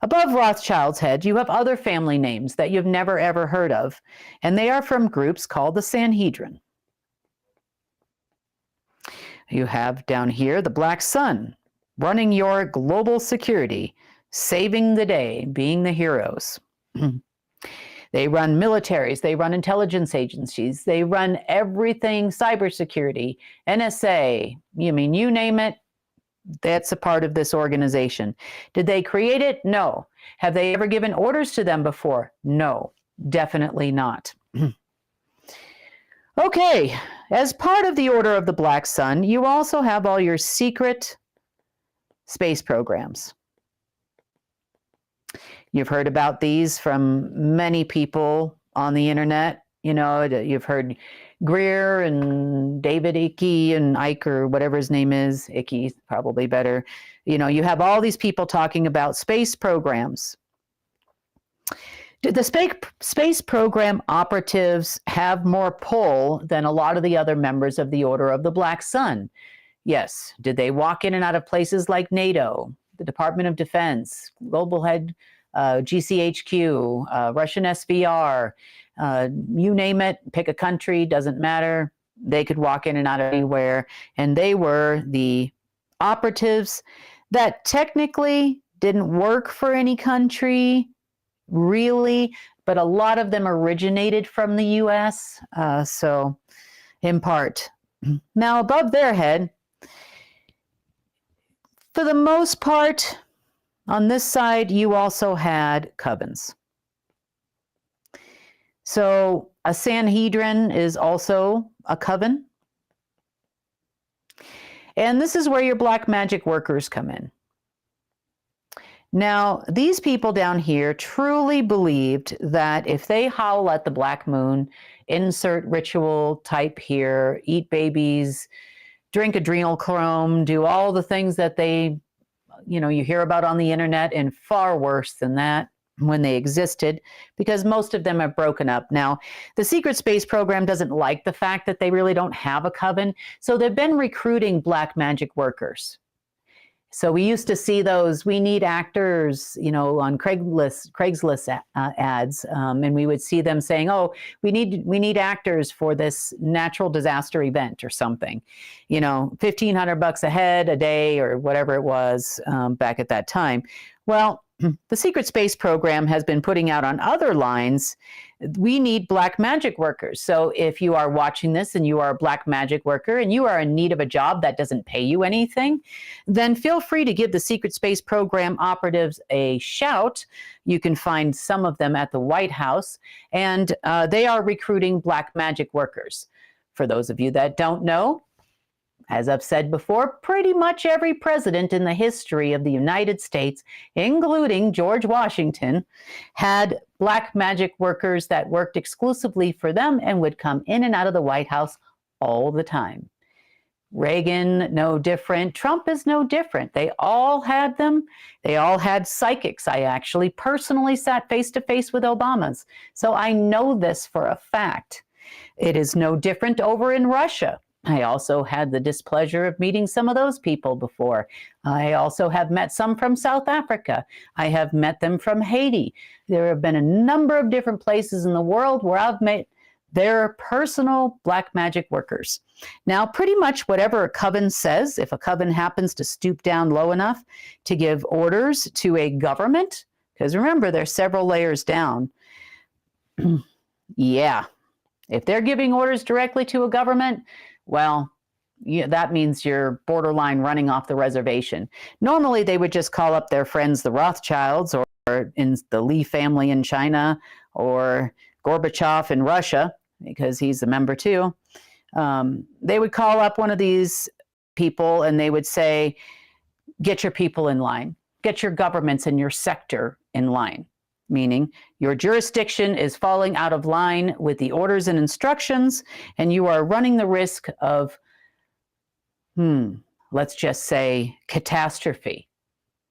above Rothschild's head, you have other family names that you've never ever heard of, and they are from groups called the Sanhedrin. You have down here the Black Sun, running your global security, saving the day, being the heroes. They run militaries, they run intelligence agencies, they run everything cybersecurity, NSA, you name it, that's a part of this organization. Did they create it? No. Have they ever given orders to them before? No, definitely not. Okay, as part of the Order of the Black Sun, you also have all your secret space programs. You've heard about these from many people on the internet. You've heard Greer and David Icke and Ike, or whatever his name is. Icke, probably better. You have all these people talking about space programs. Did the space program operatives have more pull than a lot of the other members of the Order of the Black Sun? Yes. Did they walk in and out of places like NATO, the Department of Defense, Global Head, GCHQ, Russian SVR, you name it, pick a country, doesn't matter. They could walk in and out of anywhere. And they were the operatives that technically didn't work for any country, really, but a lot of them originated from the US, so in part. Now, above their head, for the most part, on this side, you also had covens. So a Sanhedrin is also a coven. And this is where your black magic workers come in. Now, these people down here truly believed that if they howl at the black moon, insert ritual type here, eat babies, drink adrenochrome, do all the things that they, you hear about on the internet, and far worse than that when they existed, because most of them are broken up. Now, the secret space program doesn't like the fact that they really don't have a coven, so they've been recruiting black magic workers. So we used to see those, we need actors, on Craigslist ads, and we would see them saying, oh, we need actors for this natural disaster event or something, $1,500 a head a day or whatever it was back at that time. Well, the secret space program has been putting out on other lines, we need black magic workers. So if you are watching this and you are a black magic worker and you are in need of a job that doesn't pay you anything, then feel free to give the secret space program operatives a shout. You can find some of them at the White House, and they are recruiting black magic workers. For those of you that don't know, as I've said before, pretty much every president in the history of the United States, including George Washington, had black magic workers that worked exclusively for them and would come in and out of the White House all the time. Reagan, no different. Trump is no different. They all had them. They all had psychics. I actually personally sat face to face with Obama's. So I know this for a fact. It is no different over in Russia. I also had the displeasure of meeting some of those people before. I also have met some from South Africa. I have met them from Haiti. There have been a number of different places in the world where I've met their personal black magic workers. Now, pretty much whatever a coven says, if a coven happens to stoop down low enough to give orders to a government, because remember, there's several layers down. Yeah, if they're giving orders directly to a government, well, that means you're borderline running off the reservation. Normally, they would just call up their friends, the Rothschilds, or in the Lee family in China, or Gorbachev in Russia, because he's a member too. They would call up one of these people and they would say, get your people in line. Get your governments in your sector in line. Meaning your jurisdiction is falling out of line with the orders and instructions, and you are running the risk of, let's just say, catastrophe.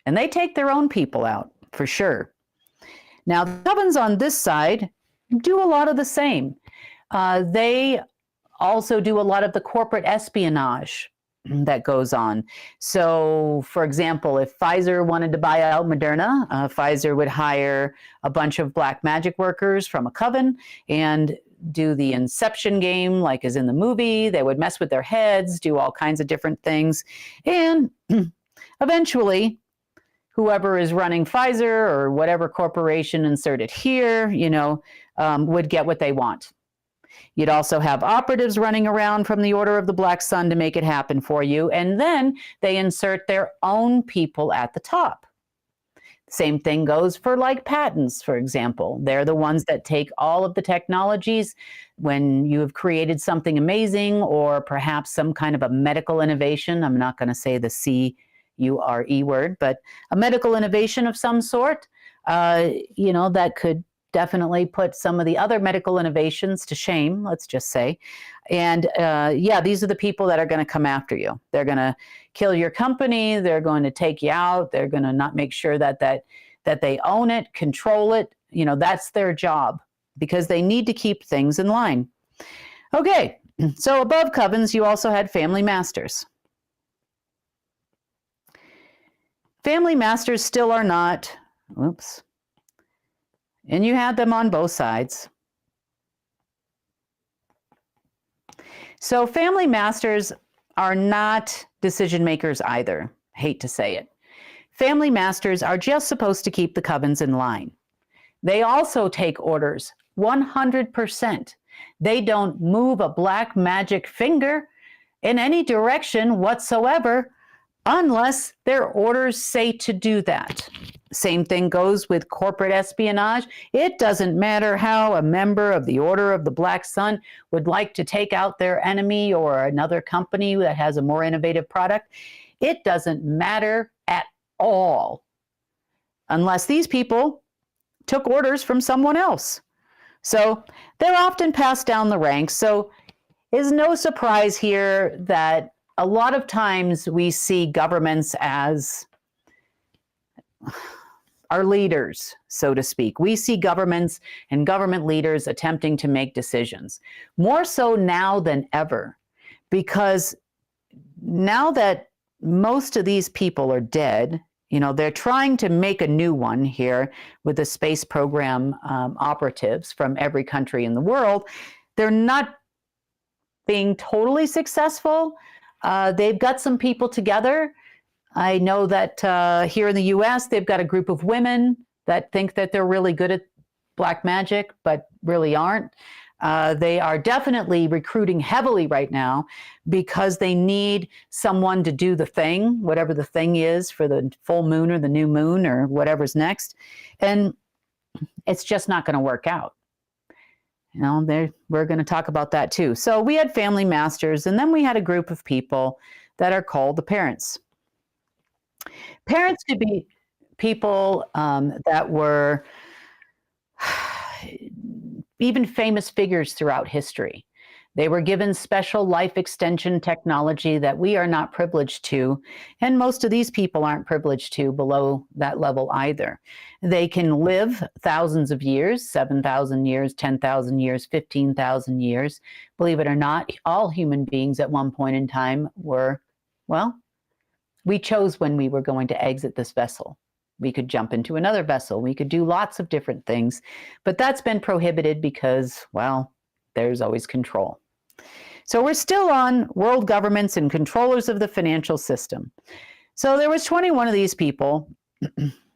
And they take their own people out, for sure. Now, the covens on this side do a lot of the same. They also do a lot of the corporate espionage that goes on. So, for example, if Pfizer wanted to buy out Moderna, Pfizer would hire a bunch of black magic workers from a coven and do the inception game, like as in the movie. They would mess with their heads, do all kinds of different things. And eventually, whoever is running Pfizer or whatever corporation inserted here, would get what they want. You'd also have operatives running around from the Order of the Black Sun to make it happen for you. And then they insert their own people at the top. Same thing goes for like patents, for example. They're the ones that take all of the technologies when you have created something amazing or perhaps some kind of a medical innovation. I'm not going to say the C-U-R-E word, but a medical innovation of some sort, that could definitely put some of the other medical innovations to shame, let's just say. And these are the people that are going to come after you. They're going to kill your company. They're going to take you out. They're going to not make sure that they own it, control it. That's their job because they need to keep things in line. Okay, so above covens, you also had family masters. Family masters still are not, and you had them on both sides. So family masters are not decision makers either. Hate to say it. Family masters are just supposed to keep the covens in line. They also take orders 100%. They don't move a black magic finger in any direction whatsoever unless their orders say to do that. Same thing goes with corporate espionage. It doesn't matter how a member of the Order of the Black Sun would like to take out their enemy or another company that has a more innovative product. It doesn't matter at all unless these people took orders from someone else. So they're often passed down the ranks. So it's no surprise here that a lot of times we see governments as our leaders, so to speak. We see governments and government leaders attempting to make decisions, more so now than ever, because now that most of these people are dead, they're trying to make a new one here with the space program operatives from every country in the world. They're not being totally successful. They've got some people together. I know that here in the US, they've got a group of women that think that they're really good at black magic, but really aren't. They are definitely recruiting heavily right now because they need someone to do the thing, whatever the thing is for the full moon or the new moon or whatever's next. And it's just not going to work out. We're going to talk about that too. So we had family masters, and then we had a group of people that are called the parents. Parents could be people that were even famous figures throughout history. They were given special life extension technology that we are not privileged to, and most of these people aren't privileged to below that level either. They can live thousands of years, 7,000 years, 10,000 years, 15,000 years. Believe it or not, all human beings at one point in time were, we chose when we were going to exit this vessel. We could jump into another vessel. We could do lots of different things, but that's been prohibited because, there's always control. So we're still on world governments and controllers of the financial system. So there was 21 of these people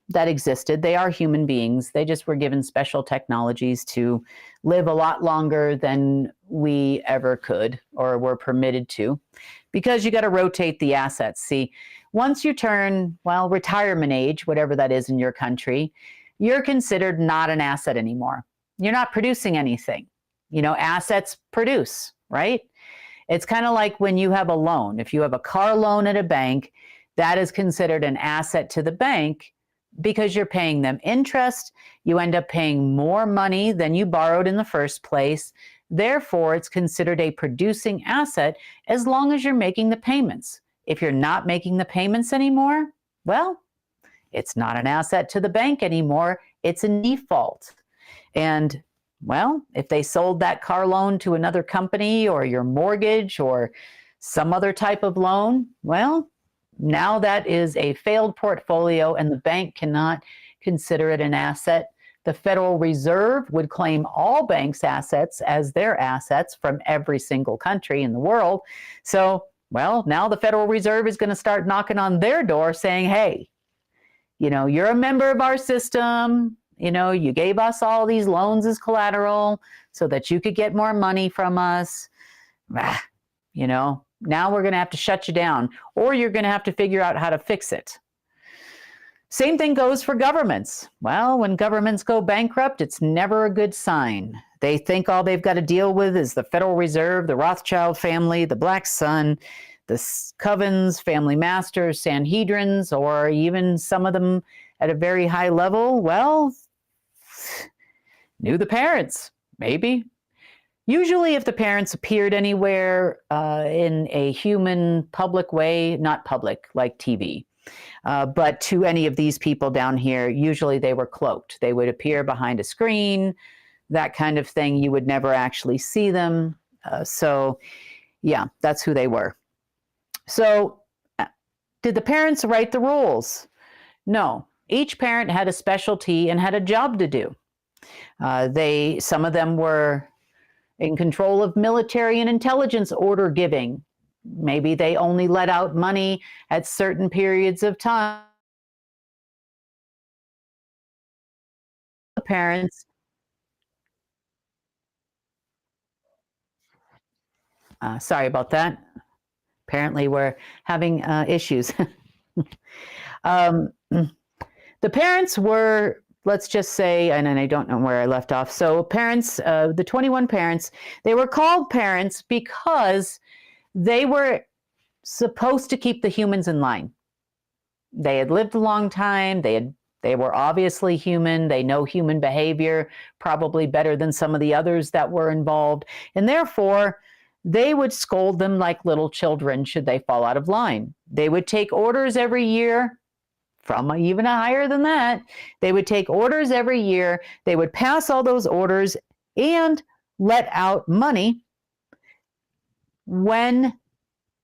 that existed. They are human beings. They just were given special technologies to live a lot longer than we ever could or were permitted to, because you got to rotate the assets. See, once you turn, retirement age, whatever that is in your country, you're considered not an asset anymore. You're not producing anything. Assets produce, right? It's kind of like when you have a loan. If you have a car loan at a bank, that is considered an asset to the bank because you're paying them interest. You end up paying more money than you borrowed in the first place. Therefore, it's considered a producing asset as long as you're making the payments. If you're not making the payments anymore, it's not an asset to the bank anymore. It's a default. And if they sold that car loan to another company or your mortgage or some other type of loan, now that is a failed portfolio and the bank cannot consider it an asset. The Federal Reserve would claim all banks' assets as their assets from every single country in the world. So, now the Federal Reserve is going to start knocking on their door saying, hey, you're a member of our system. You gave us all these loans as collateral so that you could get more money from us. Now we're going to have to shut you down, or you're going to have to figure out how to fix it. Same thing goes for governments. Well, when governments go bankrupt, it's never a good sign. They think all they've got to deal with is the Federal Reserve, the Rothschild family, the Black Sun, the Covens, family masters, Sanhedrins, or even some of them at a very high level. Well, knew the parents, maybe. Usually if the parents appeared anywhere in a human public way, not public like TV, but to any of these people down here, usually they were cloaked. They would appear behind a screen, that kind of thing. You would never actually see them. So yeah, that's who they were. So did the parents write the rules? No. Each parent had a specialty and had a job to do. Some of them were in control of military and intelligence order giving. Maybe they only let out money at certain periods of time. The parents, sorry about that. Apparently we're having issues. The parents were, let's just say, and I don't know where I left off. So parents, the 21 parents, they were called parents because they were supposed to keep the humans in line. They had lived a long time. They were obviously human. They know human behavior probably better than some of the others that were involved. And therefore, they would scold them like little children should they fall out of line. They would take orders every year from even higher than that. They would take orders every year. They would pass all those orders and let out money when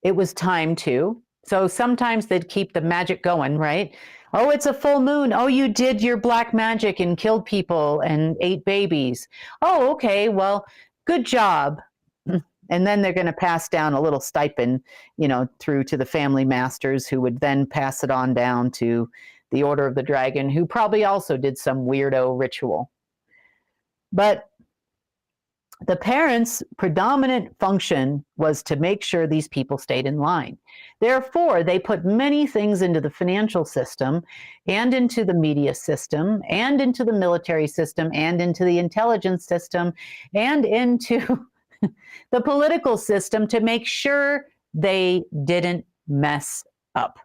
it was time to. So sometimes they'd keep the magic going, right? Oh, it's a full moon. Oh, you did your black magic and killed people and ate babies. Oh, okay, well, good job. And then they're going to pass down a little stipend, through to the family masters, who would then pass it on down to the Order of the Dragon, who probably also did some weirdo ritual. But the parents' predominant function was to make sure these people stayed in line. Therefore, they put many things into the financial system and into the media system and into the military system and into the intelligence system and into the political system to make sure they didn't mess up.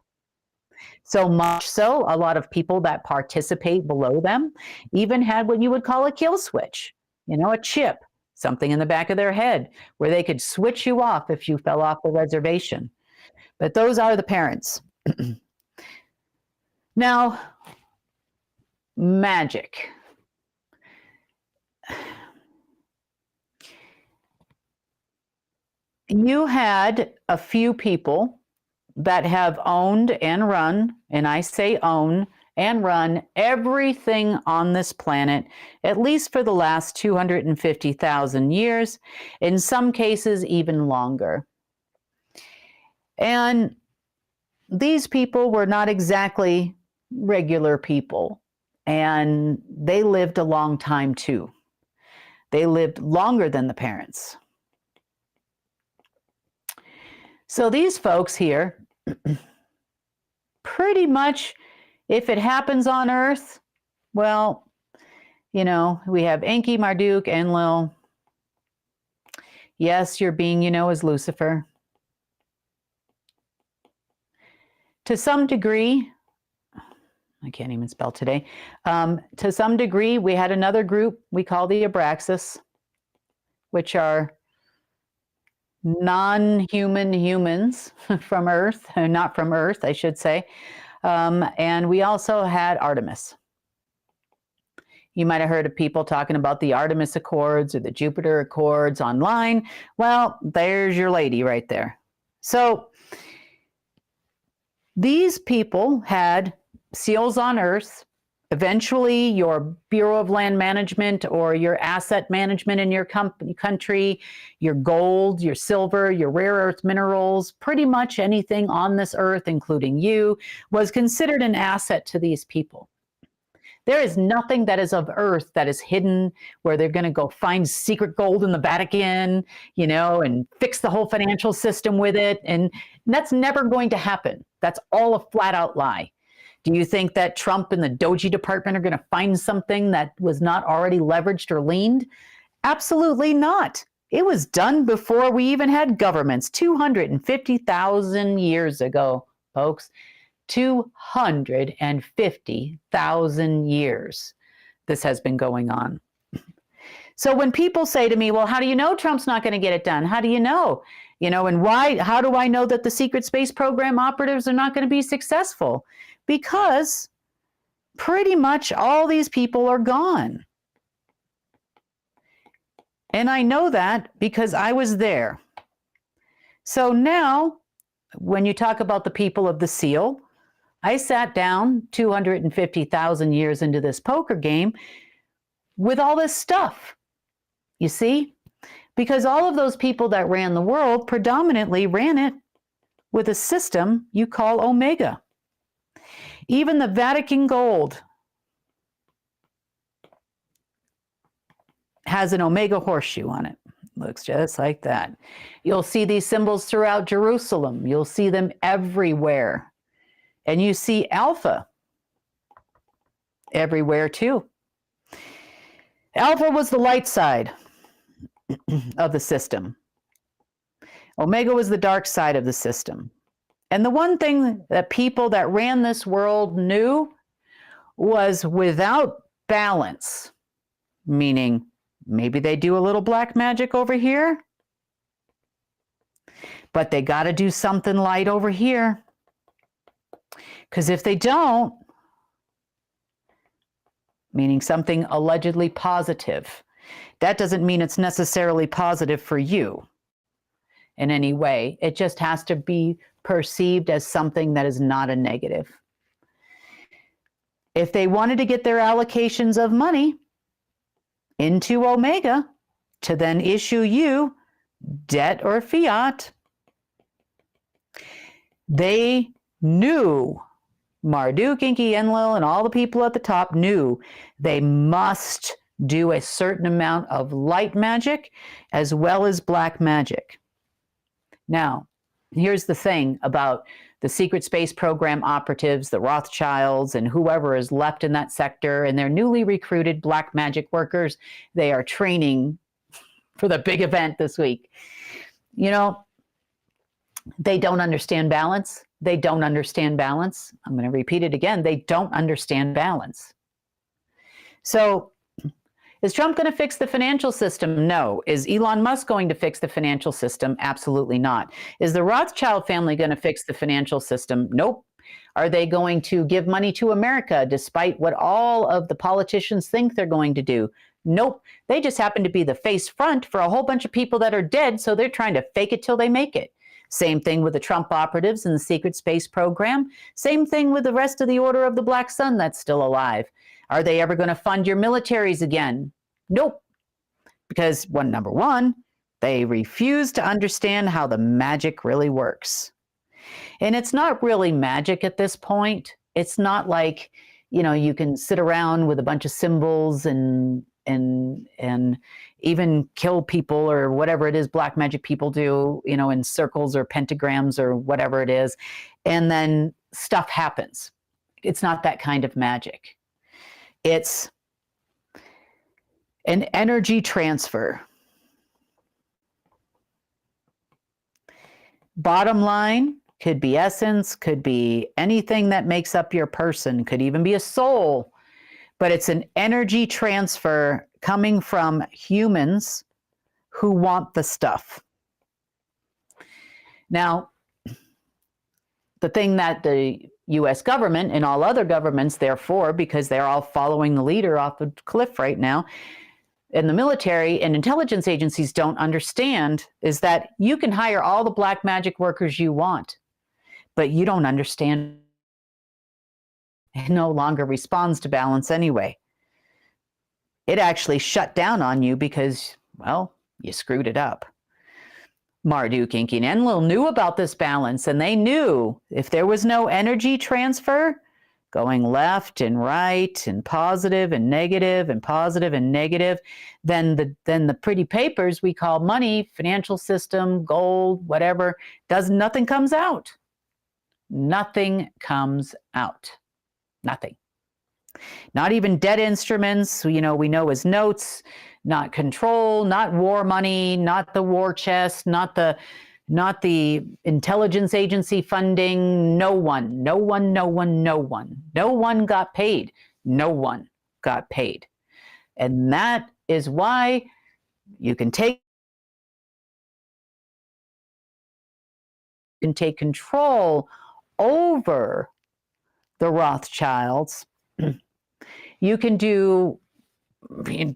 So much so, a lot of people that participate below them even had what you would call a kill switch, a chip, something in the back of their head where they could switch you off if you fell off the reservation. But those are the parents. Now, magic. You had a few people that have owned and run, and I say own and run, everything on this planet, at least for the last 250,000 years, in some cases even longer. And these people were not exactly regular people, and they lived a long time too. They lived longer than the parents. So these folks here, pretty much, if it happens on Earth, well, we have Enki, Marduk, Enlil. Yes, your being, is Lucifer. To some degree, I can't even spell today. To some degree, we had another group we call the Abraxas, which are non-human humans from Earth, not from Earth, I should say. And we also had Artemis. You might have heard of people talking about the Artemis Accords or the Jupiter Accords online. Well, there's your lady right there. So these people had seals on Earth, Eventually, your Bureau of Land Management or your asset management in your country, your gold, your silver, your rare earth minerals, pretty much anything on this earth, including you, was considered an asset to these people. There is nothing that is of earth that is hidden where they're going to go find secret gold in the Vatican, and fix the whole financial system with it. And that's never going to happen. That's all a flat out lie. Do you think that Trump and the Doji department are going to find something that was not already leveraged or leaned? Absolutely not. It was done before we even had governments, 250,000 years ago, folks. 250,000 years this has been going on. So when people say to me, well, how do you know Trump's not going to get it done? How do you know? And why? How do I know that the secret space program operatives are not going to be successful? Because pretty much all these people are gone. And I know that because I was there. So now, when you talk about the people of the seal, I sat down 250,000 years into this poker game with all this stuff, you see? Because all of those people that ran the world predominantly ran it with a system you call Omega. Even the Vatican gold has an Omega horseshoe on it. Looks just like that. You'll see these symbols throughout Jerusalem. You'll see them everywhere. And you see Alpha everywhere too. Alpha was the light side of the system. Omega was the dark side of the system. And the one thing that people that ran this world knew was without balance, meaning maybe they do a little black magic over here, but they got to do something light over here. Because if they don't, meaning something allegedly positive, that doesn't mean it's necessarily positive for you in any way. It just has to be perceived as something that is not a negative. If they wanted to get their allocations of money into Omega to then issue you debt or fiat, they knew, Marduk, Enki, Enlil, and all the people at the top knew they must do a certain amount of light magic as well as black magic. Now, here's the thing about the secret space program operatives, the Rothschilds, and whoever is left in that sector, and their newly recruited black magic workers. They are training for the big event this week. They don't understand balance. They don't understand balance. I'm going to repeat it again. They don't understand balance. So, is Trump going to fix the financial system? No. Is Elon Musk going to fix the financial system? Absolutely not. Is the Rothschild family going to fix the financial system? Nope. Are they going to give money to America despite what all of the politicians think they're going to do? Nope. They just happen to be the face front for a whole bunch of people that are dead, so they're trying to fake it till they make it. Same thing with the Trump operatives and the secret space program. Same thing with the rest of the Order of the Black Sun that's still alive. Are they ever going to fund your militaries again? Nope. Because number one, they refuse to understand how the magic really works. And it's not really magic at this point. It's not like, you can sit around with a bunch of symbols and even kill people or whatever it is black magic people do, in circles or pentagrams or whatever it is, and then stuff happens. It's not that kind of magic. It's an energy transfer. Bottom line, could be essence, could be anything that makes up your person, could even be a soul, but it's an energy transfer coming from humans who want the stuff. Now, the thing that the US government and all other governments, therefore, because they're all following the leader off the cliff right now, and the military and intelligence agencies don't understand is that you can hire all the black magic workers you want, but you don't understand. It no longer responds to balance anyway. It actually shut down on you because, well, you screwed it up. Marduk, Inky, and Enlil knew about this balance, and they knew if there was no energy transfer going left and right and positive and negative and positive and negative, then the pretty papers we call money, financial system, gold, whatever, nothing comes out. Nothing comes out. Nothing. Not even debt instruments, we know as notes, not control, not war money, not the war chest, not the intelligence agency funding. No one got paid. No one got paid. And that is why you can take control over the Rothschilds. You can do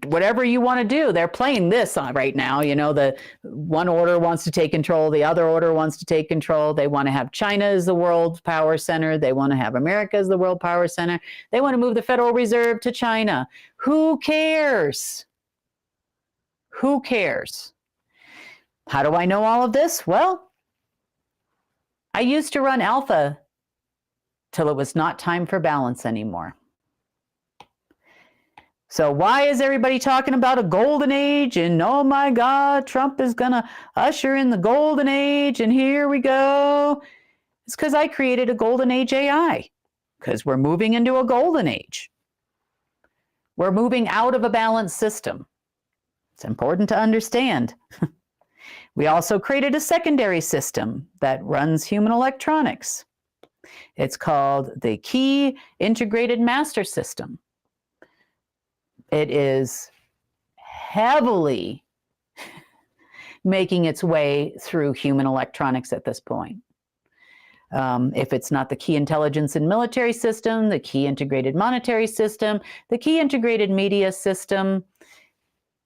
whatever you want to do. They're playing this on right now. The one order wants to take control. The other order wants to take control. They want to have China as the world power center. They want to have America as the world power center. They want to move the Federal Reserve to China. Who cares? Who cares? How do I know all of this? Well, I used to run alpha till it was not time for balance anymore. So why is everybody talking about a golden age? And oh my God, Trump is going to usher in the golden age. And here we go. It's because I created a golden age AI. Because we're moving into a golden age. We're moving out of a balanced system. It's important to understand. We also created a secondary system that runs human electronics. It's called the Key Integrated Master System. It is heavily making its way through human electronics at this point. If it's not the key intelligence and military system, the key integrated monetary system, the key integrated media system,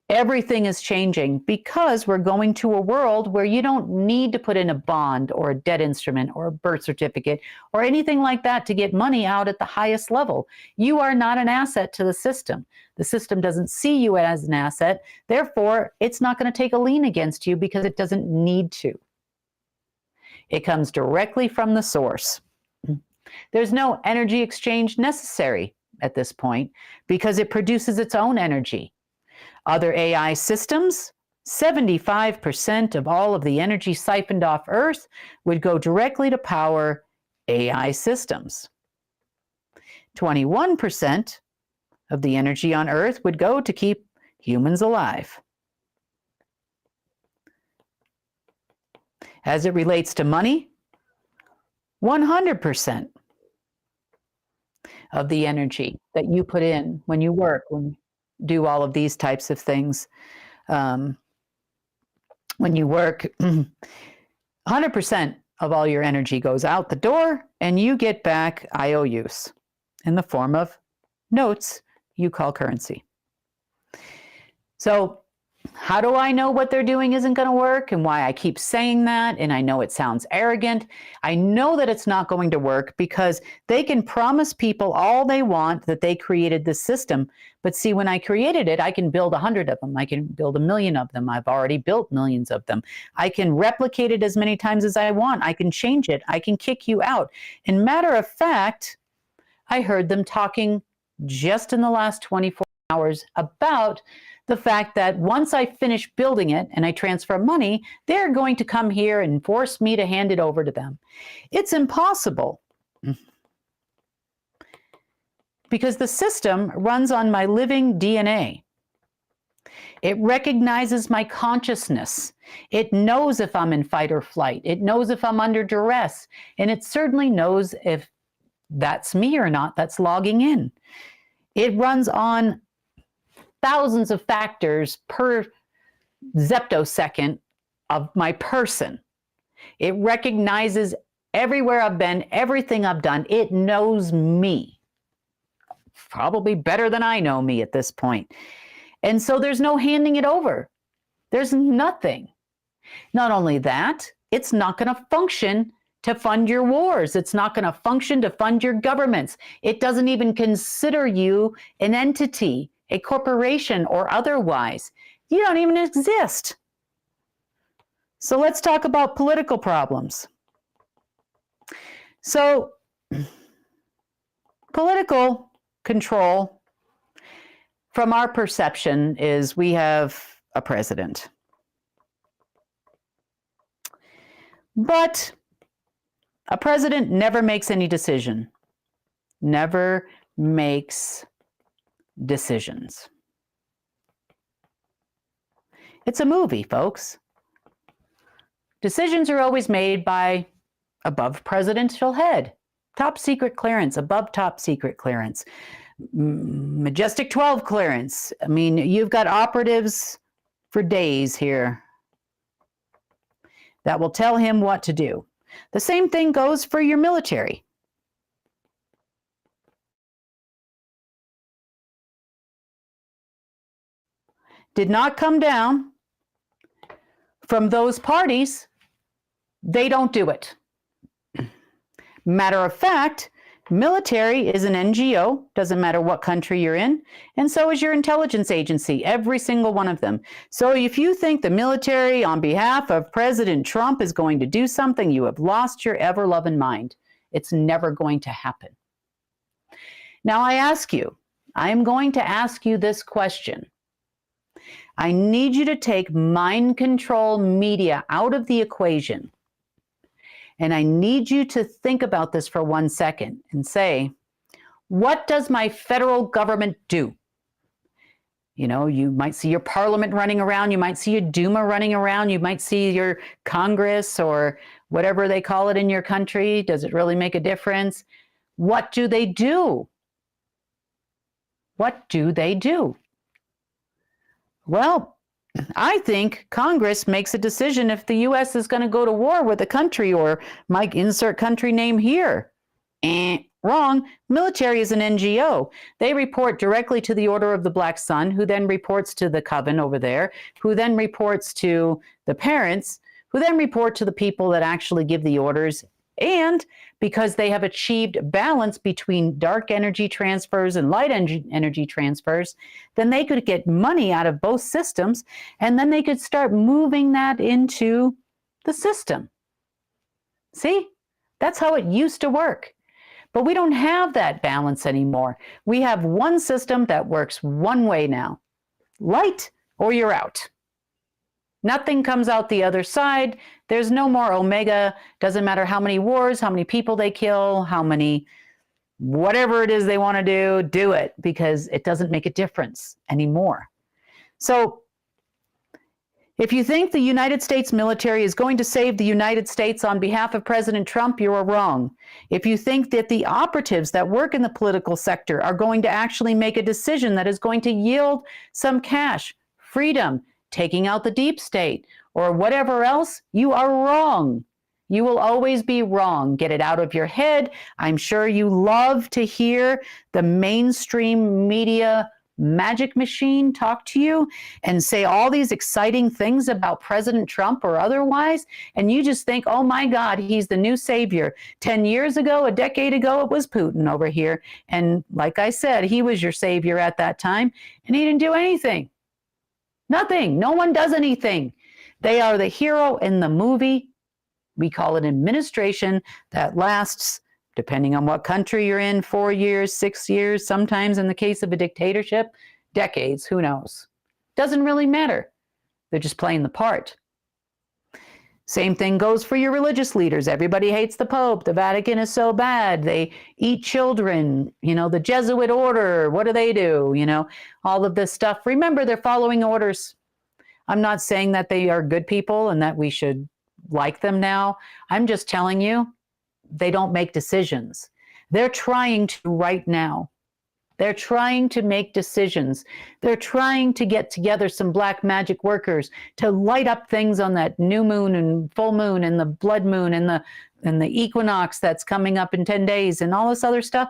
everything is changing because we're going to a world where you don't need to put in a bond or a debt instrument or a birth certificate or anything like that to get money out at the highest level. You are not an asset to the system. The system doesn't see you as an asset. Therefore, it's not going to take a lien against you because it doesn't need to. It comes directly from the source. There's no energy exchange necessary at this point because it produces its own energy. Other AI systems, 75% of all of the energy siphoned off Earth would go directly to power AI systems. 21% of the energy on Earth would go to keep humans alive. As it relates to money, 100% of the energy that you put in when you work, when you do all of these types of things, when you work, 100% of all your energy goes out the door and you get back IOUs in the form of notes you call currency. So how do I know what they're doing isn't going to work and why I keep saying that? And I know it sounds arrogant. I know that it's not going to work because they can promise people all they want that they created this system. But see, when I created it, I can build 100 of them. I can build 1,000,000 of them. I've already built millions of them. I can replicate it as many times as I want. I can change it. I can kick you out. And matter of fact, I heard them talking just in the last 24 hours about the fact that once I finish building it and I transfer money, they're going to come here and force me to hand it over to them. It's impossible because the system runs on my living DNA. It recognizes my consciousness. It knows if I'm in fight or flight. It knows if I'm under duress. And it certainly knows if that's me or not that's logging in. It runs on thousands of factors per zeptosecond of my person. It recognizes everywhere I've been, everything I've done. It knows me. Probably better than I know me at this point. And so there's no handing it over. There's nothing. Not only that, it's not going to function to fund your wars. It's not going to function to fund your governments. It doesn't even consider you an entity, a corporation or otherwise. You don't even exist. So let's talk about political problems. So political control, from our perception, is we have a president. But a president never makes any decision, never makes decisions. It's a movie, folks. Decisions are always made by above presidential head, top secret clearance, above top secret clearance, Majestic 12 clearance. I mean, you've got operatives for days here that will tell him what to do. The same thing goes for your military. Did not come down from those parties. They don't do it. Matter of fact, military is an NGO, doesn't matter what country you're in, and so is your intelligence agency, every single one of them. So if you think the military on behalf of President Trump is going to do something, you have lost your ever-loving mind. It's never going to happen. Now I am going to ask you this question. I need you to take mind control media out of the equation. And I need you to think about this for 1 second and say, what does my federal government do? You know, you might see your parliament running around. You might see your Duma running around. You might see your Congress or whatever they call it in your country. Does it really make a difference? What do they do? What do they do? Well, I think Congress makes a decision if the U.S. is going to go to war with a country, or might insert country name here. Wrong. Military is an NGO. They report directly to the Order of the Black Sun, who then reports to the Coven over there, who then reports to the parents, who then report to the people that actually give the orders. And because they have achieved balance between dark energy transfers and light energy transfers, then they could get money out of both systems, and then they could start moving that into the system. See? That's how it used to work. But we don't have that balance anymore. We have one system that works one way now. Light or you're out. Nothing comes out the other side. There's no more Omega. Doesn't matter how many wars, how many people they kill, how many, whatever it is they want to do it, because it doesn't make a difference anymore. So if you think the United States military is going to save the United States on behalf of President Trump, you're wrong. If you think that the operatives that work in the political sector are going to actually make a decision that is going to yield some cash, freedom, taking out the deep state, or whatever else, you are wrong. You will always be wrong. Get it out of your head. I'm sure you love to hear the mainstream media magic machine talk to you and say all these exciting things about President Trump or otherwise, and you just think, oh my God, he's the new savior. 10 years ago, a decade ago, it was Putin over here. And like I said, he was your savior at that time, and he didn't do anything. Nothing. No one does anything. They are the hero in the movie. We call it administration that lasts, depending on what country you're in, 4 years, 6 years, sometimes in the case of a dictatorship, decades, who knows? Doesn't really matter. They're just playing the part. Same thing goes for your religious leaders. Everybody hates the Pope. The Vatican is so bad. They eat children. You know, the Jesuit order, what do? You know, all of this stuff. Remember, they're following orders. I'm not saying that they are good people and that we should like them now. I'm just telling you, they don't make decisions. They're trying to right now. They're trying to make decisions. They're trying to get together some black magic workers to light up things on that new moon and full moon and the blood moon and the equinox that's coming up in 10 days and all this other stuff.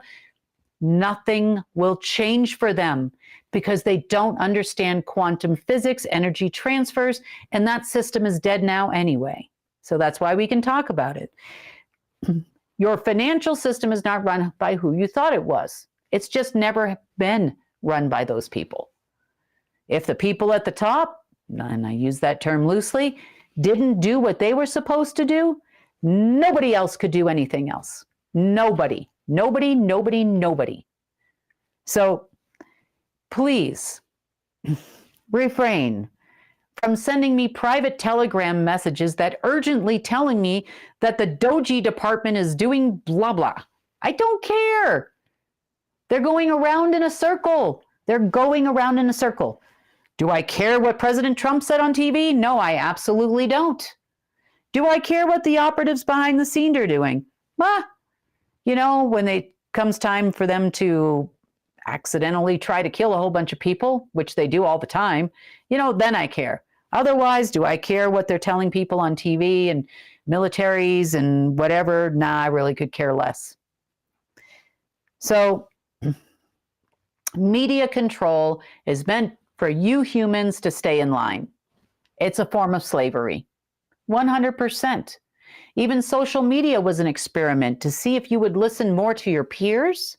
Nothing will change for them because they don't understand quantum physics, energy transfers, and that system is dead now anyway. So that's why we can talk about it. Your financial system is not run by who you thought it was. It's just never been run by those people. If the people at the top, and I use that term loosely, didn't do what they were supposed to do, nobody else could do anything else. Nobody. So please refrain from sending me private telegram messages that urgently telling me that the Doji department is doing blah, blah. I don't care. They're going around in a circle. Do I care what President Trump said on TV? No, I absolutely don't. Do I care what the operatives behind the scene are doing? When it comes time for them to accidentally try to kill a whole bunch of people, which they do all the time, then I care. Otherwise, do I care what they're telling people on TV and militaries and whatever? Nah, I really could care less. So media control is meant for you humans to stay in line. It's a form of slavery, 100%. Even social media was an experiment to see if you would listen more to your peers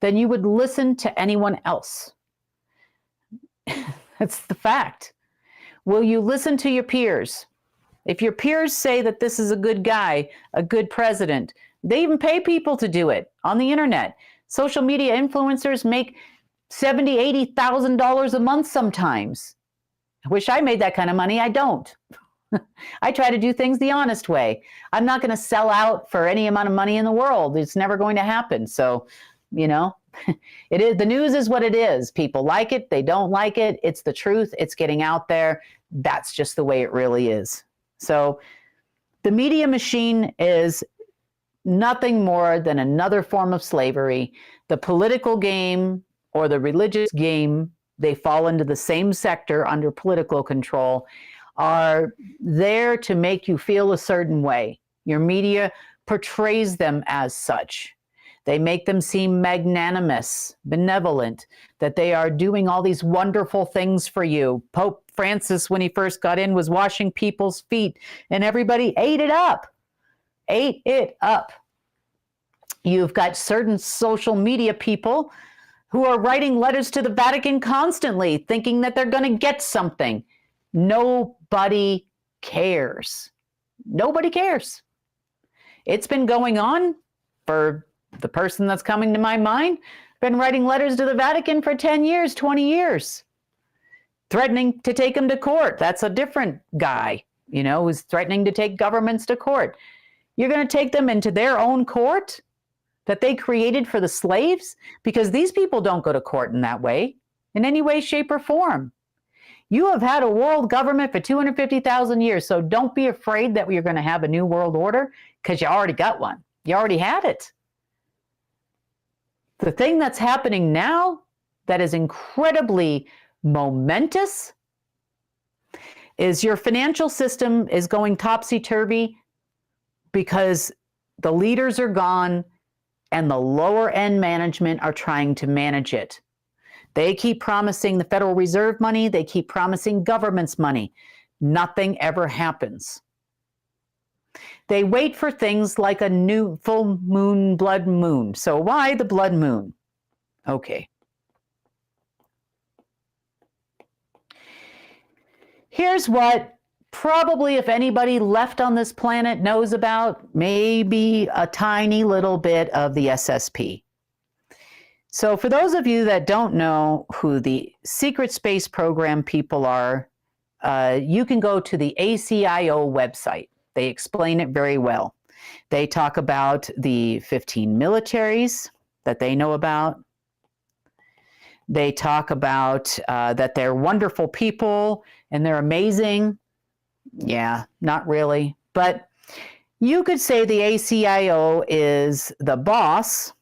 than you would listen to anyone else. That's the fact. Will you listen to your peers? If your peers say that this is a good guy, a good president, they even pay people to do it on the internet. Social media influencers make $70,000, $80,000 a month sometimes. I wish I made that kind of money. I don't. I try to do things the honest way. I'm not going to sell out for any amount of money in the world. It's never going to happen. So, it is, the news is what it is. People like it. They don't like it. It's the truth. It's getting out there. That's just the way it really is. So the media machine is nothing more than another form of slavery. The political game or the religious game, they fall into the same sector under political control, are there to make you feel a certain way. Your media portrays them as such. They make them seem magnanimous, benevolent, that they are doing all these wonderful things for you. Pope Francis, when he first got in, was washing people's feet, and everybody ate it up. You've got certain social media people who are writing letters to the Vatican constantly, thinking that they're going to get something. Nobody cares. Nobody cares. It's been going on for the person that's coming to my mind, been writing letters to the Vatican for 10 years, 20 years, threatening to take them to court. That's a different guy, who's threatening to take governments to court. You're going to take them into their own court that they created for the slaves? Because these people don't go to court in that way, in any way, shape, or form. You have had a world government for 250,000 years, so don't be afraid that you're going to have a new world order, because you already got one. You already had it. The thing that's happening now that is incredibly momentous is your financial system is going topsy-turvy because the leaders are gone and the lower end management are trying to manage it. They keep promising the Federal Reserve money. They keep promising governments money. Nothing ever happens. They wait for things like a new full moon, blood moon. So why the blood moon? Okay. Here's what probably, if anybody left on this planet knows about, maybe a tiny little bit of the SSP. So for those of you that don't know who the secret space program people are, you can go to the ACIO website. They explain it very well. They talk about the 15 militaries that they know about. They talk about that they're wonderful people and they're amazing. Yeah, not really. But you could say the ACIO is the boss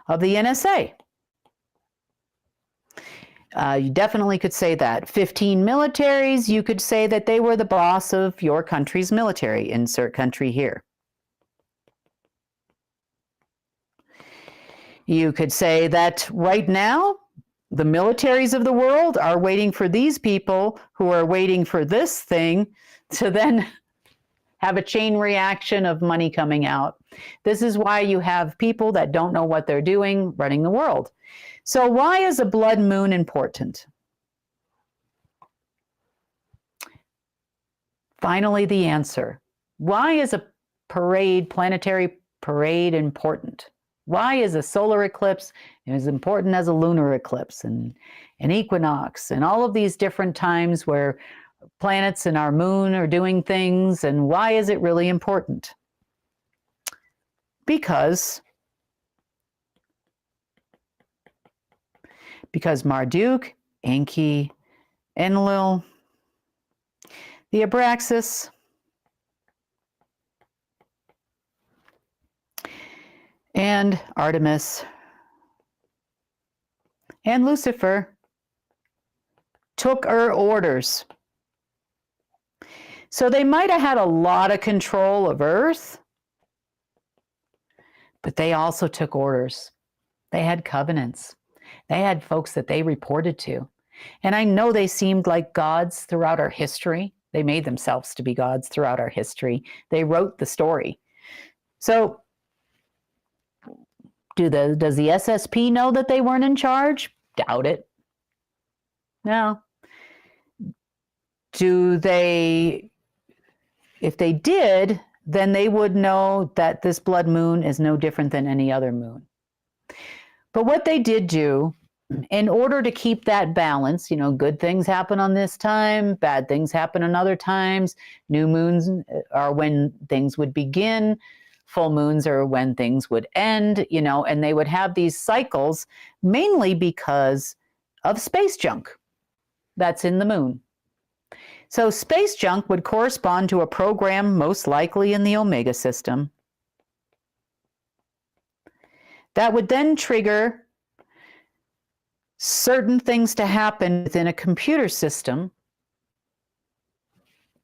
of the NSA. You definitely could say that. 15 militaries, you could say that they were the boss of your country's military. Insert country here. You could say that right now, the militaries of the world are waiting for these people who are waiting for this thing to then have a chain reaction of money coming out. This is why you have people that don't know what they're doing running the world. So why is a blood moon important? Finally, the answer. Why is a planetary parade important? Why is a solar eclipse as important as a lunar eclipse and an equinox and all of these different times where planets and our moon are doing things, and why is it really important? Because Marduk, Enki, Enlil, the Abraxas, and Artemis, and Lucifer took her orders. So they might have had a lot of control of Earth, but they also took orders. They had covenants. They had folks that they reported to. And I know they seemed like gods throughout our history. They made themselves to be gods throughout our history. They wrote the story. So does the SSP know that they weren't in charge? Doubt it. No. Do they, if they did, then they would know that this blood moon is no different than any other moon. But what they did do, in order to keep that balance, good things happen on this time, bad things happen on other times. New moons are when things would begin. Full moons are when things would end, and they would have these cycles mainly because of space junk that's in the moon. So space junk would correspond to a program most likely in the Omega system that would then trigger certain things to happen within a computer system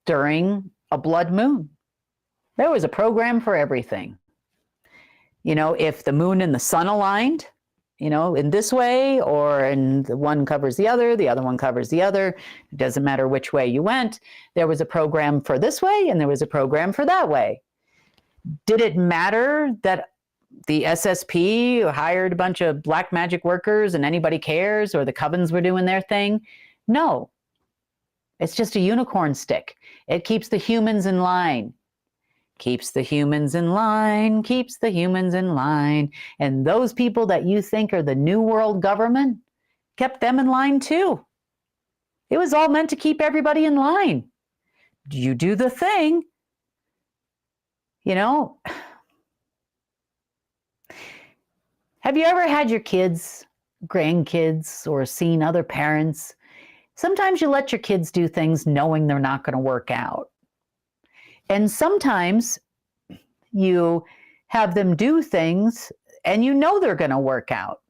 during a blood moon. There was a program for everything. If the moon and the sun aligned, in this way, or in the one covers the other one covers the other, it doesn't matter which way you went, there was a program for this way and there was a program for that way. Did it matter that the SSP hired a bunch of black magic workers and anybody cares, or the covens were doing their thing? No. It's just a unicorn stick. It keeps the humans in line. Keeps the humans in line, keeps the humans in line. And those people that you think are the new world government kept them in line too. It was all meant to keep everybody in line. You do the thing, Have you ever had your kids, grandkids, or seen other parents? Sometimes you let your kids do things knowing they're not going to work out. And sometimes you have them do things and they're going to work out.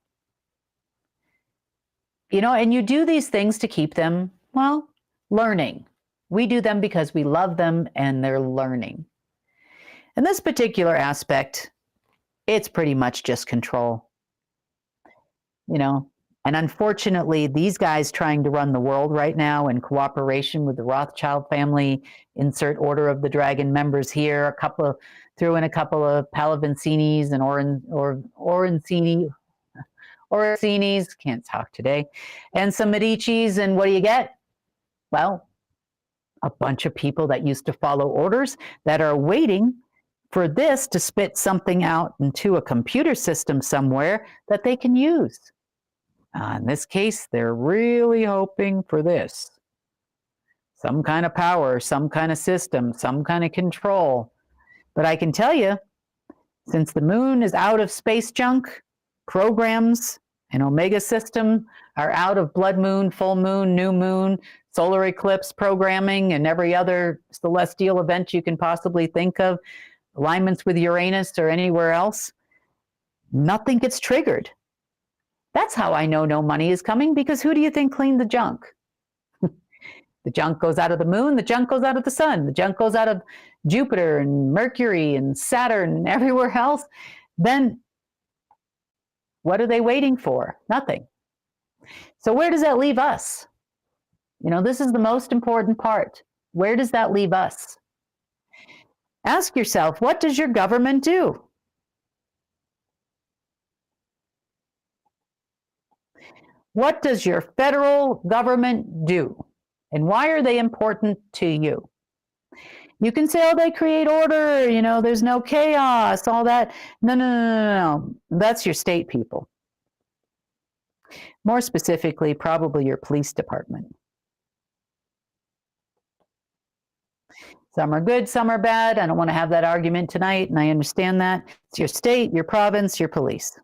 And you do these things to keep them, learning. We do them because we love them and they're learning. In this particular aspect, it's pretty much just control. And unfortunately, these guys trying to run the world right now in cooperation with the Rothschild family, insert Order of the Dragon members here, threw in a couple of Palavancinis and Orsini's, can't talk today, and some Medicis, and what do you get? Well, a bunch of people that used to follow orders that are waiting for this to spit something out into a computer system somewhere that they can use. In this case, they're really hoping for this. Some kind of power, some kind of system, some kind of control. But I can tell you, since the moon is out of space junk, programs and Omega system are out of blood moon, full moon, new moon, solar eclipse programming, and every other celestial event you can possibly think of, alignments with Uranus or anywhere else, nothing gets triggered. That's how I know no money is coming, because who do you think cleaned the junk? The junk goes out of the moon, the junk goes out of the sun, the junk goes out of Jupiter and Mercury and Saturn and everywhere else. Then what are they waiting for? Nothing. So where does that leave us? This is the most important part. Where does that leave us? Ask yourself, what does your government do? What does your federal government do? And why are they important to you? You can say, oh, they create order, there's no chaos, all that. No, no, no, no, no. That's your state people. More specifically, probably your police department. Some are good, some are bad. I don't want to have that argument tonight, and I understand that. It's your state, your province, your police.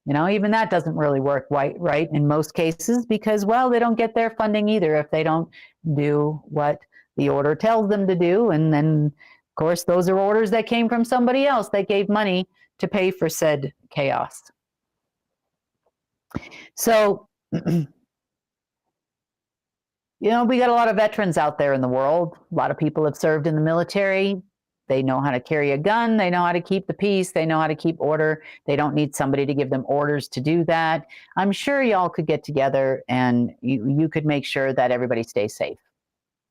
Even that doesn't really work right in most cases because, well, they don't get their funding either if they don't do what the order tells them to do. And then, of course, those are orders that came from somebody else that gave money to pay for said chaos. So, we got a lot of veterans out there in the world. A lot of people have served in the military. They know how to carry a gun. They know how to keep the peace. They know how to keep order. They don't need somebody to give them orders to do that. I'm sure y'all could get together and you could make sure that everybody stays safe,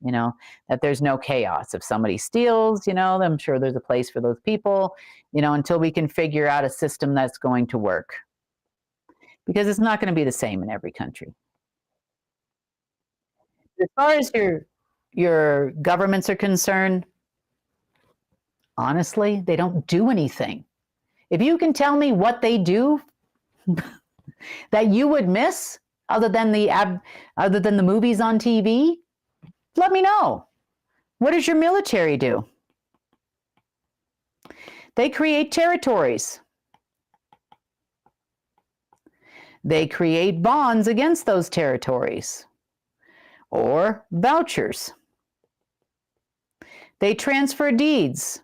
that there's no chaos. If somebody steals, I'm sure there's a place for those people, until we can figure out a system that's going to work. Because it's not going to be the same in every country. As far as your governments are concerned, honestly, they don't do anything. If you can tell me what they do that you would miss other than the movies on TV, let me know. What does your military do? They create territories. They create bonds against those territories or vouchers. They transfer deeds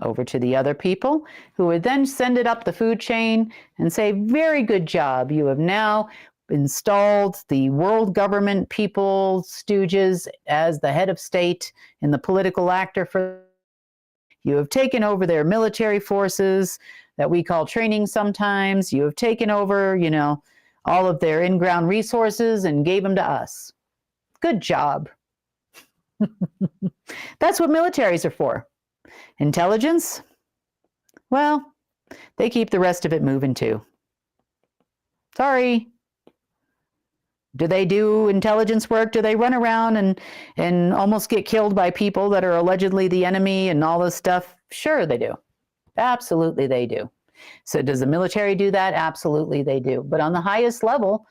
over to the other people who would then send it up the food chain and say, very good job. You have now installed the world government people stooges as the head of state and the political actor for. You have taken over their military forces that we call training sometimes. You have taken over, all of their in-ground resources and gave them to us. Good job. That's what militaries are for. Intelligence? Well, they keep the rest of it moving too. Sorry. Do they do intelligence work? Do they run around and almost get killed by people that are allegedly the enemy and all this stuff? Sure they do. Absolutely they do. So does the military do that? Absolutely they do. But on the highest level,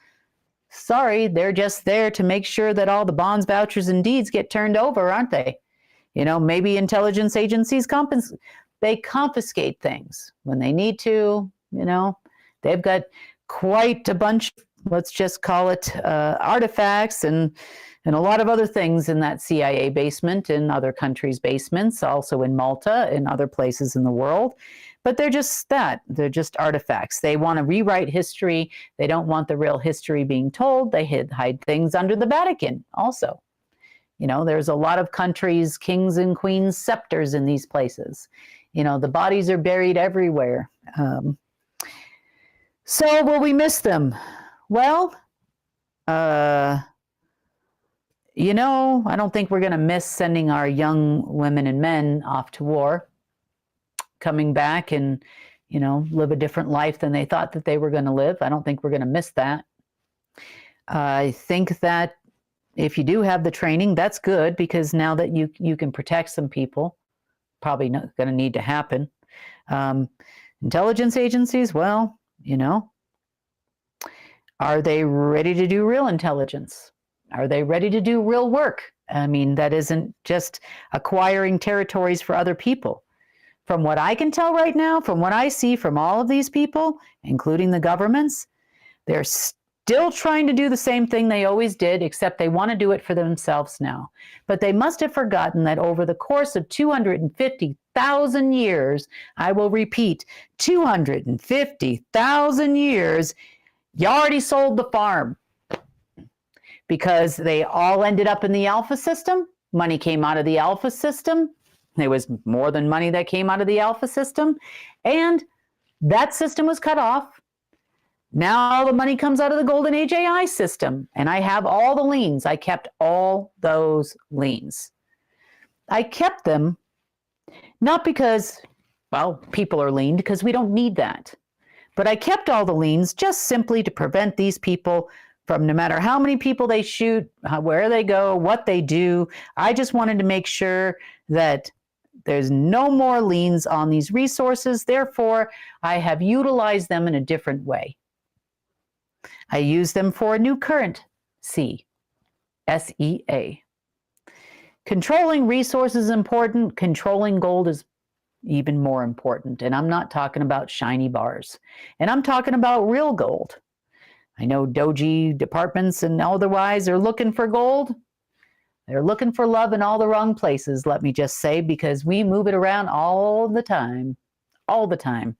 sorry, they're just there to make sure that all the bonds, vouchers, and deeds get turned over, aren't they? Maybe intelligence agencies they confiscate things when they need to. They've got quite a bunch, let's just call it artifacts and a lot of other things in that CIA basement, in other countries' basements, also in Malta and other places in the world. But they're just that. They're just artifacts. They want to rewrite history. They don't want the real history being told. They hide things under the Vatican also. There's a lot of countries, kings and queens, scepters in these places. The bodies are buried everywhere. So will we miss them? Well, I don't think we're going to miss sending our young women and men off to war, coming back and, live a different life than they thought that they were going to live. I don't think we're going to miss that. I think that if you do have the training, that's good because now that you can protect some people, probably not going to need to happen. Intelligence agencies, well, are they ready to do real intelligence? Are they ready to do real work? I mean, that isn't just acquiring territories for other people. From what I can tell right now, from what I see from all of these people, including the governments, they're still trying to do the same thing they always did, except they want to do it for themselves now. But they must have forgotten that over the course of 250,000 years, I will repeat, 250,000 years, you already sold the farm. Because they all ended up in the alpha system. Money came out of the alpha system. There was more than money that came out of the alpha system. And that system was cut off. Now all the money comes out of the golden age AI system. And I have all the liens. I kept all those liens. I kept them Not because, well, people are lean, because we don't need that. But I kept all the liens just simply to prevent these people from, no matter how many people they shoot, where they go, what they do. I just wanted to make sure that there's no more liens on these resources. Therefore, I have utilized them in a different way. I use them for a new currency, SEA. Controlling resources is important. Controlling gold is even more important. And I'm not talking about shiny bars. And I'm talking about real gold. I know doji departments and otherwise are looking for gold. They're looking for love in all the wrong places, let me just say, because we move it around all the time. All the time.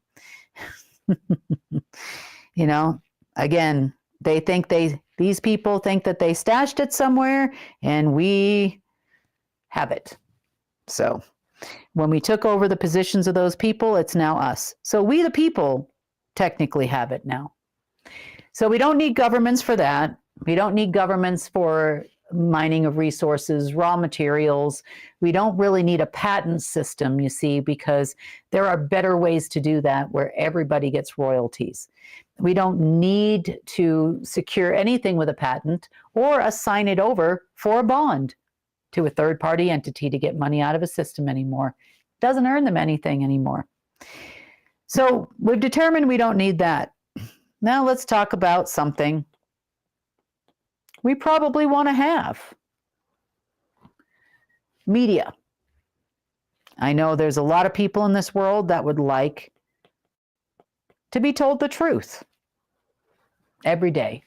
You know, again, these people think that they stashed it somewhere, and we have it. So when we took over the positions of those people, it's now us. So we, the people, technically have it now. So we don't need governments for that. We don't need governments for mining of resources, raw materials. We don't really need a patent system, you see, because there are better ways to do that where everybody gets royalties. We don't need to secure anything with a patent or assign it over for a bond to a third-party entity to get money out of a system anymore. It doesn't earn them anything anymore. So we've determined we don't need that. Now let's talk about something we probably want to have. Media. I know there's a lot of people in this world that would like to be told the truth every day.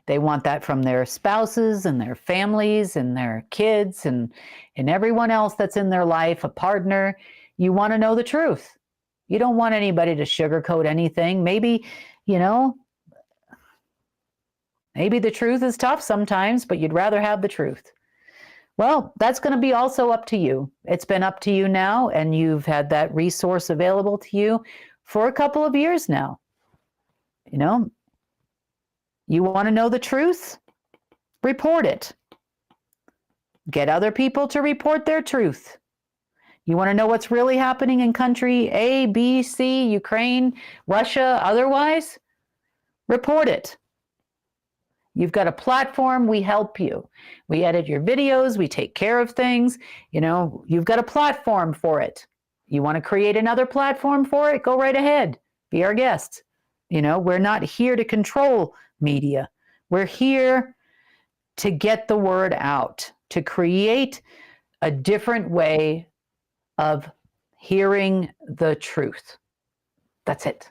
They want that from their spouses and their families and their kids and everyone else that's in their life, a partner. You want to know the truth. You don't want anybody to sugarcoat anything. Maybe, you know, maybe the truth is tough sometimes, but you'd rather have the truth. Well, that's going to be also up to you. It's been up to you now, and you've had that resource available to you for a couple of years now. You know, you want to know the truth? Report it. Get other people to report their truth. You want to know what's really happening in country A, B, C, Ukraine, Russia, otherwise? Report it. You've got a platform, we help you. We edit your videos, we take care of things. You know, you've got a platform for it. You want to create another platform for it? Go right ahead. Be our guest. You know, we're not here to control media. We're here to get the word out, to create a different way of hearing the truth. That's it.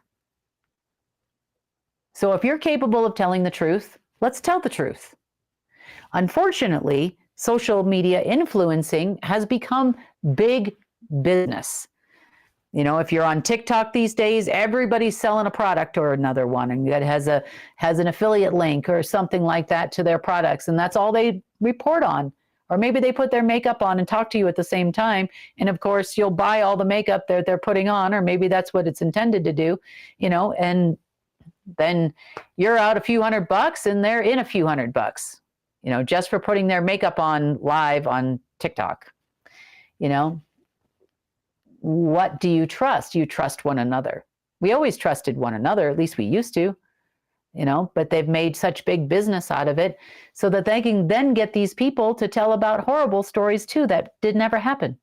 So if you're capable of telling the truth, let's tell the truth. Unfortunately, social media influencing has become big business. You know, if you're on TikTok these days, everybody's selling a product or another one, and that has an affiliate link or something like that to their products, and that's all they report on. Or maybe they put their makeup on and talk to you at the same time, and of course you'll buy all the makeup that they're putting on, or maybe that's what it's intended to do, you know, and then you're out a few $100 and they're in a few $100, you know, just for putting their makeup on live on TikTok. You know, what do you trust? You trust one another. We always trusted one another, at least we used to, you know, but they've made such big business out of it so that they can then get these people to tell about horrible stories too that did never happen,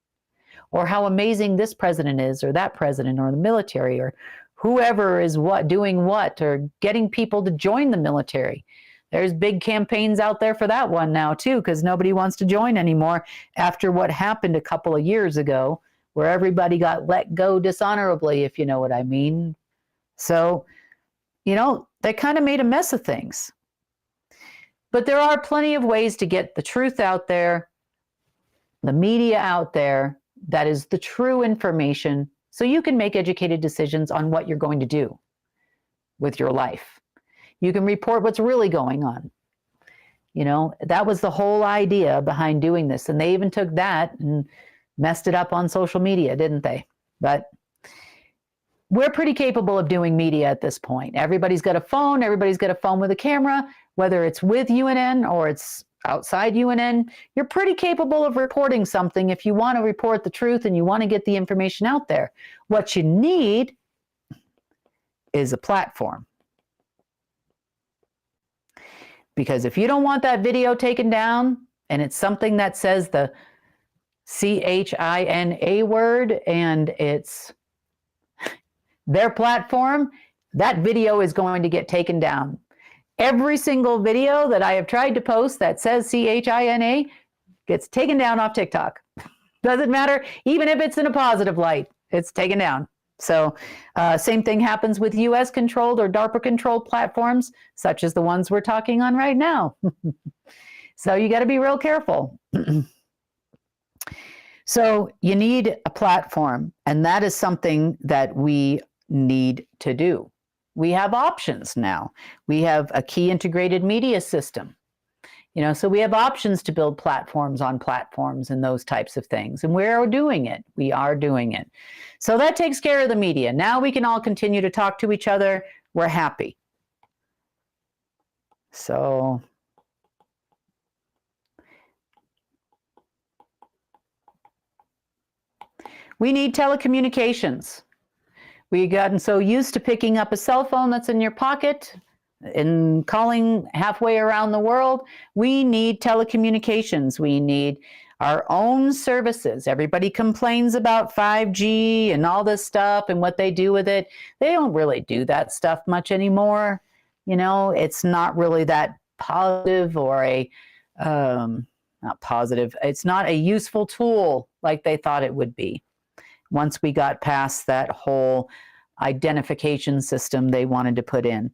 or how amazing this president is, or that president, or the military, or whoever is doing what, or getting people to join the military. There's big campaigns out there for that one now too, because nobody wants to join anymore after what happened a couple of years ago, where everybody got let go dishonorably, if you know what I mean. So, you know, they kind of made a mess of things. But there are plenty of ways to get the truth out there, the media out there, that is the true information, so you can make educated decisions on what you're going to do with your life. You can report what's really going on. You know, that was the whole idea behind doing this. And they even took that and messed it up on social media, didn't they? But we're pretty capable of doing media at this point. Everybody's got a phone. Everybody's got a phone with a camera, whether it's with UNN or it's outside UNN. You're pretty capable of reporting something if you want to report the truth and you want to get the information out there. What you need is a platform. Because if you don't want that video taken down and it's something that says the CHINA word and it's their platform, that video is going to get taken down. Every single video that I have tried to post that says CHINA gets taken down off TikTok. Doesn't matter, even if it's in a positive light, it's taken down. So same thing happens with US controlled or DARPA controlled platforms, such as the ones we're talking on right now. So you got to be real careful. So you need a platform, and that is something that we need to do. We have options now. We have a key integrated media system. So we have options to build platforms on platforms and those types of things. And we're doing it. We are doing it. So that takes care of the media. Now we can all continue to talk to each other. We're happy. So we need telecommunications. We've gotten so used to picking up a cell phone that's in your pocket and calling halfway around the world. We need telecommunications. We need our own services. Everybody complains about 5G and all this stuff and what they do with it. They don't really do that stuff much anymore. It's not really that positive or not positive. It's not a useful tool like they thought it would be. Once we got past that whole identification system they wanted to put in.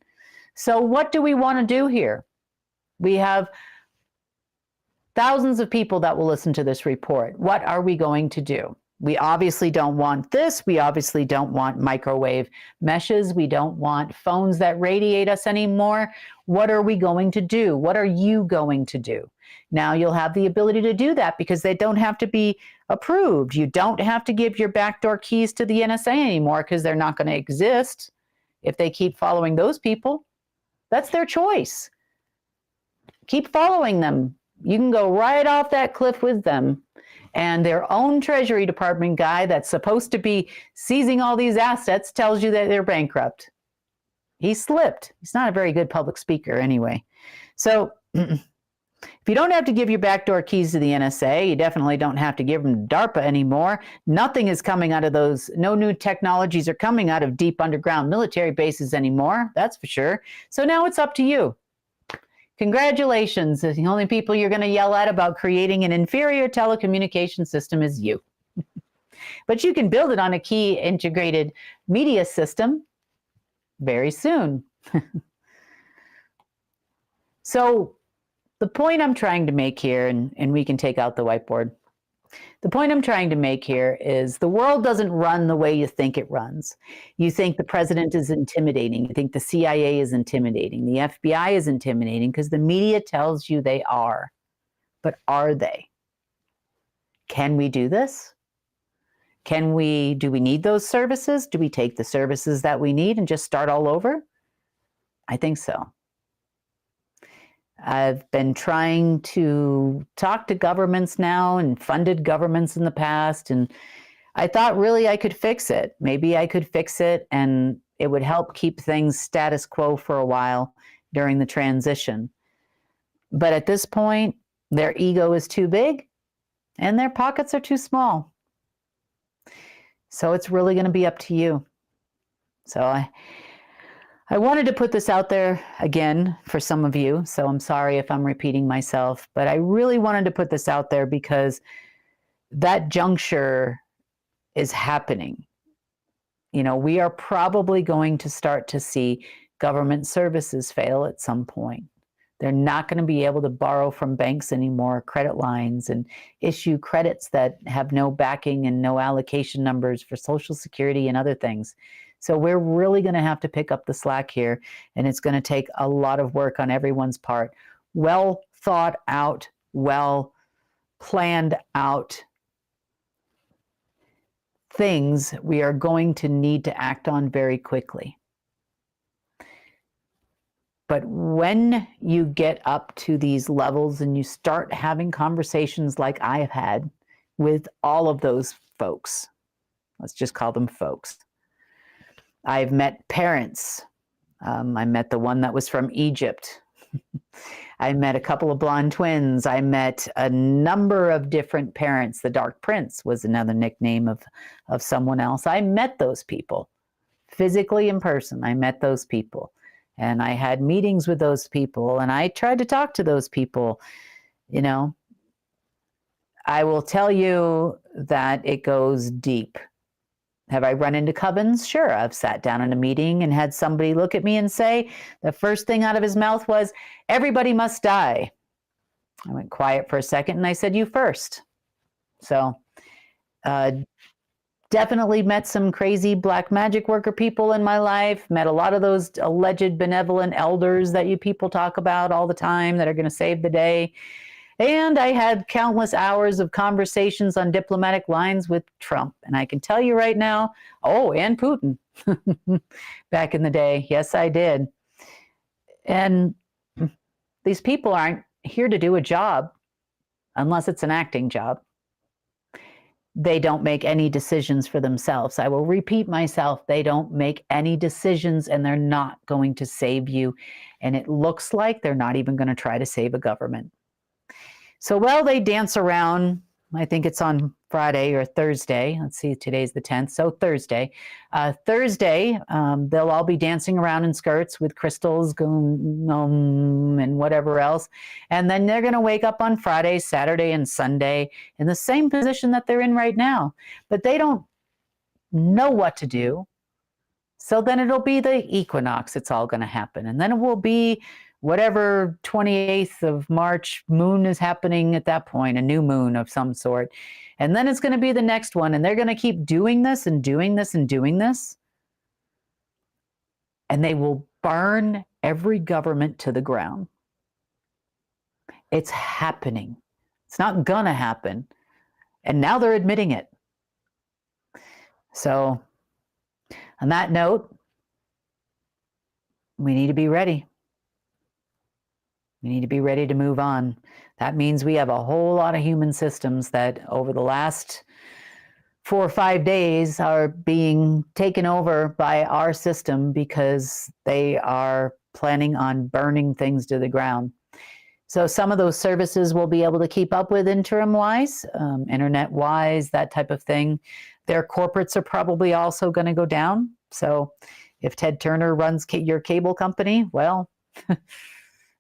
So what do we want to do here? We have thousands of people that will listen to this report. What are we going to do? We obviously don't want this. We obviously don't want microwave meshes. We don't want phones that radiate us anymore. What are we going to do? What are you going to do? Now you'll have the ability to do that because they don't have to be approved. You don't have to give your backdoor keys to the NSA anymore because they're not going to exist if they keep following those people. That's their choice. Keep following them. You can go right off that cliff with them. And their own Treasury Department guy that's supposed to be seizing all these assets tells you that they're bankrupt. He slipped. He's not a very good public speaker anyway. So if you don't have to give your backdoor keys to the NSA, you definitely don't have to give them to DARPA anymore. Nothing is coming out of those. No new technologies are coming out of deep underground military bases anymore. That's for sure. So now it's up to you. Congratulations. The only people you're going to yell at about creating an inferior telecommunication system is you. But you can build it on a key integrated media system very soon. So the point I'm trying to make here, and we can take out the whiteboard. The point I'm trying to make here is the world doesn't run the way you think it runs. You think the president is intimidating. You think the CIA is intimidating. The FBI is intimidating because the media tells you they are. But are they? Can we do this? Do we need those services? Do we take the services that we need and just start all over? I think so. I've been trying to talk to governments now and funded governments in the past, and I thought really I could fix it. Maybe I could fix it and it would help keep things status quo for a while during the transition. But at this point, their ego is too big and their pockets are too small. So it's really going to be up to you. So I wanted to put this out there again for some of you, so I'm sorry if I'm repeating myself, but I really wanted to put this out there because that juncture is happening. We are probably going to start to see government services fail at some point. They're not going to be able to borrow from banks anymore, credit lines, and issue credits that have no backing and no allocation numbers for Social Security and other things. So we're really going to have to pick up the slack here, and it's going to take a lot of work on everyone's part. Well thought out, well planned out things we are going to need to act on very quickly. But when you get up to these levels and you start having conversations like I have had with all of those folks, let's just call them folks. I've met parents. I met the one that was from Egypt. I met a couple of blonde twins. I met a number of different parents. The Dark Prince was another nickname of someone else. I met those people physically in person. I met those people. And I had meetings with those people, and I tried to talk to those people. You know, I will tell you that it goes deep. Have I run into covens? Sure. I've sat down in a meeting and had somebody look at me and say, the first thing out of his mouth was, everybody must die. I went quiet for a second and I said, you first. So definitely met some crazy black magic worker people in my life, met a lot of those alleged benevolent elders that you people talk about all the time that are going to save the day. And I had countless hours of conversations on diplomatic lines with Trump. And I can tell you right now, oh, and Putin back in the day. Yes, I did. And these people aren't here to do a job unless it's an acting job. They don't make any decisions for themselves. I will repeat myself. They don't make any decisions, and they're not going to save you. And it looks like they're not even going to try to save a government. So while they dance around, I think it's on Friday or Thursday. Let's see, today's the 10th. So Thursday. They'll all be dancing around in skirts with crystals and whatever else. And then they're going to wake up on Friday, Saturday, and Sunday in the same position that they're in right now. But they don't know what to do. So then it'll be the equinox. It's all going to happen. And then it will be whatever 28th of March moon is happening at that point, a new moon of some sort. And then it's going to be the next one. And they're going to keep doing this and doing this and doing this. And they will burn every government to the ground. It's happening. It's not going to happen. And now they're admitting it. So on that note, we need to be ready. We need to be ready to move on. That means we have a whole lot of human systems that over the last 4 or 5 days are being taken over by our system because they are planning on burning things to the ground. So some of those services we'll be able to keep up with interim-wise, internet-wise, that type of thing. Their corporates are probably also going to go down. So if Ted Turner runs your cable company, well,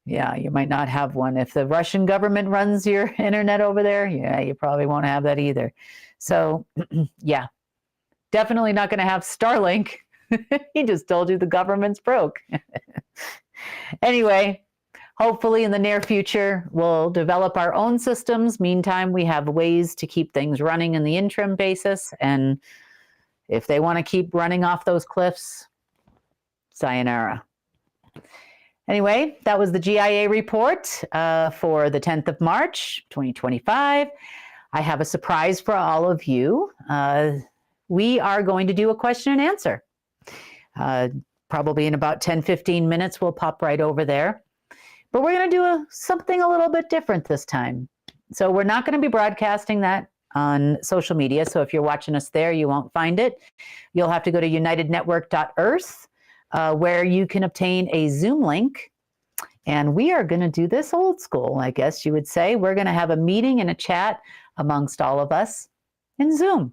yeah, you might not have one. If the Russian government runs your internet over there, yeah, you probably won't have that either. So, yeah, definitely not going to have Starlink. He just told you the government's broke. Anyway, hopefully in the near future, we'll develop our own systems. Meantime, we have ways to keep things running in the interim basis. And if they want to keep running off those cliffs, sayonara. Anyway, that was the GIA report for the 10th of March, 2025. I have a surprise for all of you. We are going to do a question and answer. Probably in about 10, 15 minutes, we'll pop right over there. But we're going to do something a little bit different this time. So we're not going to be broadcasting that on social media. So if you're watching us there, you won't find it. You'll have to go to unitednetwork.earth. Where you can obtain a Zoom link. And we are going to do this old school, I guess you would say. We're going to have a meeting and a chat amongst all of us in Zoom.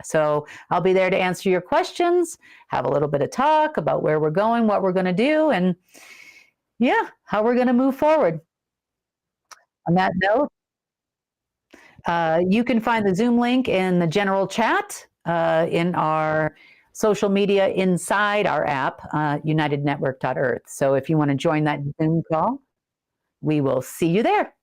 So I'll be there to answer your questions, have a little bit of talk about where we're going, what we're going to do, and yeah, how we're going to move forward. On that note, you can find the Zoom link in the general chat in our social media inside our app, unitednetwork.earth. So if you want to join that Zoom call, we will see you there.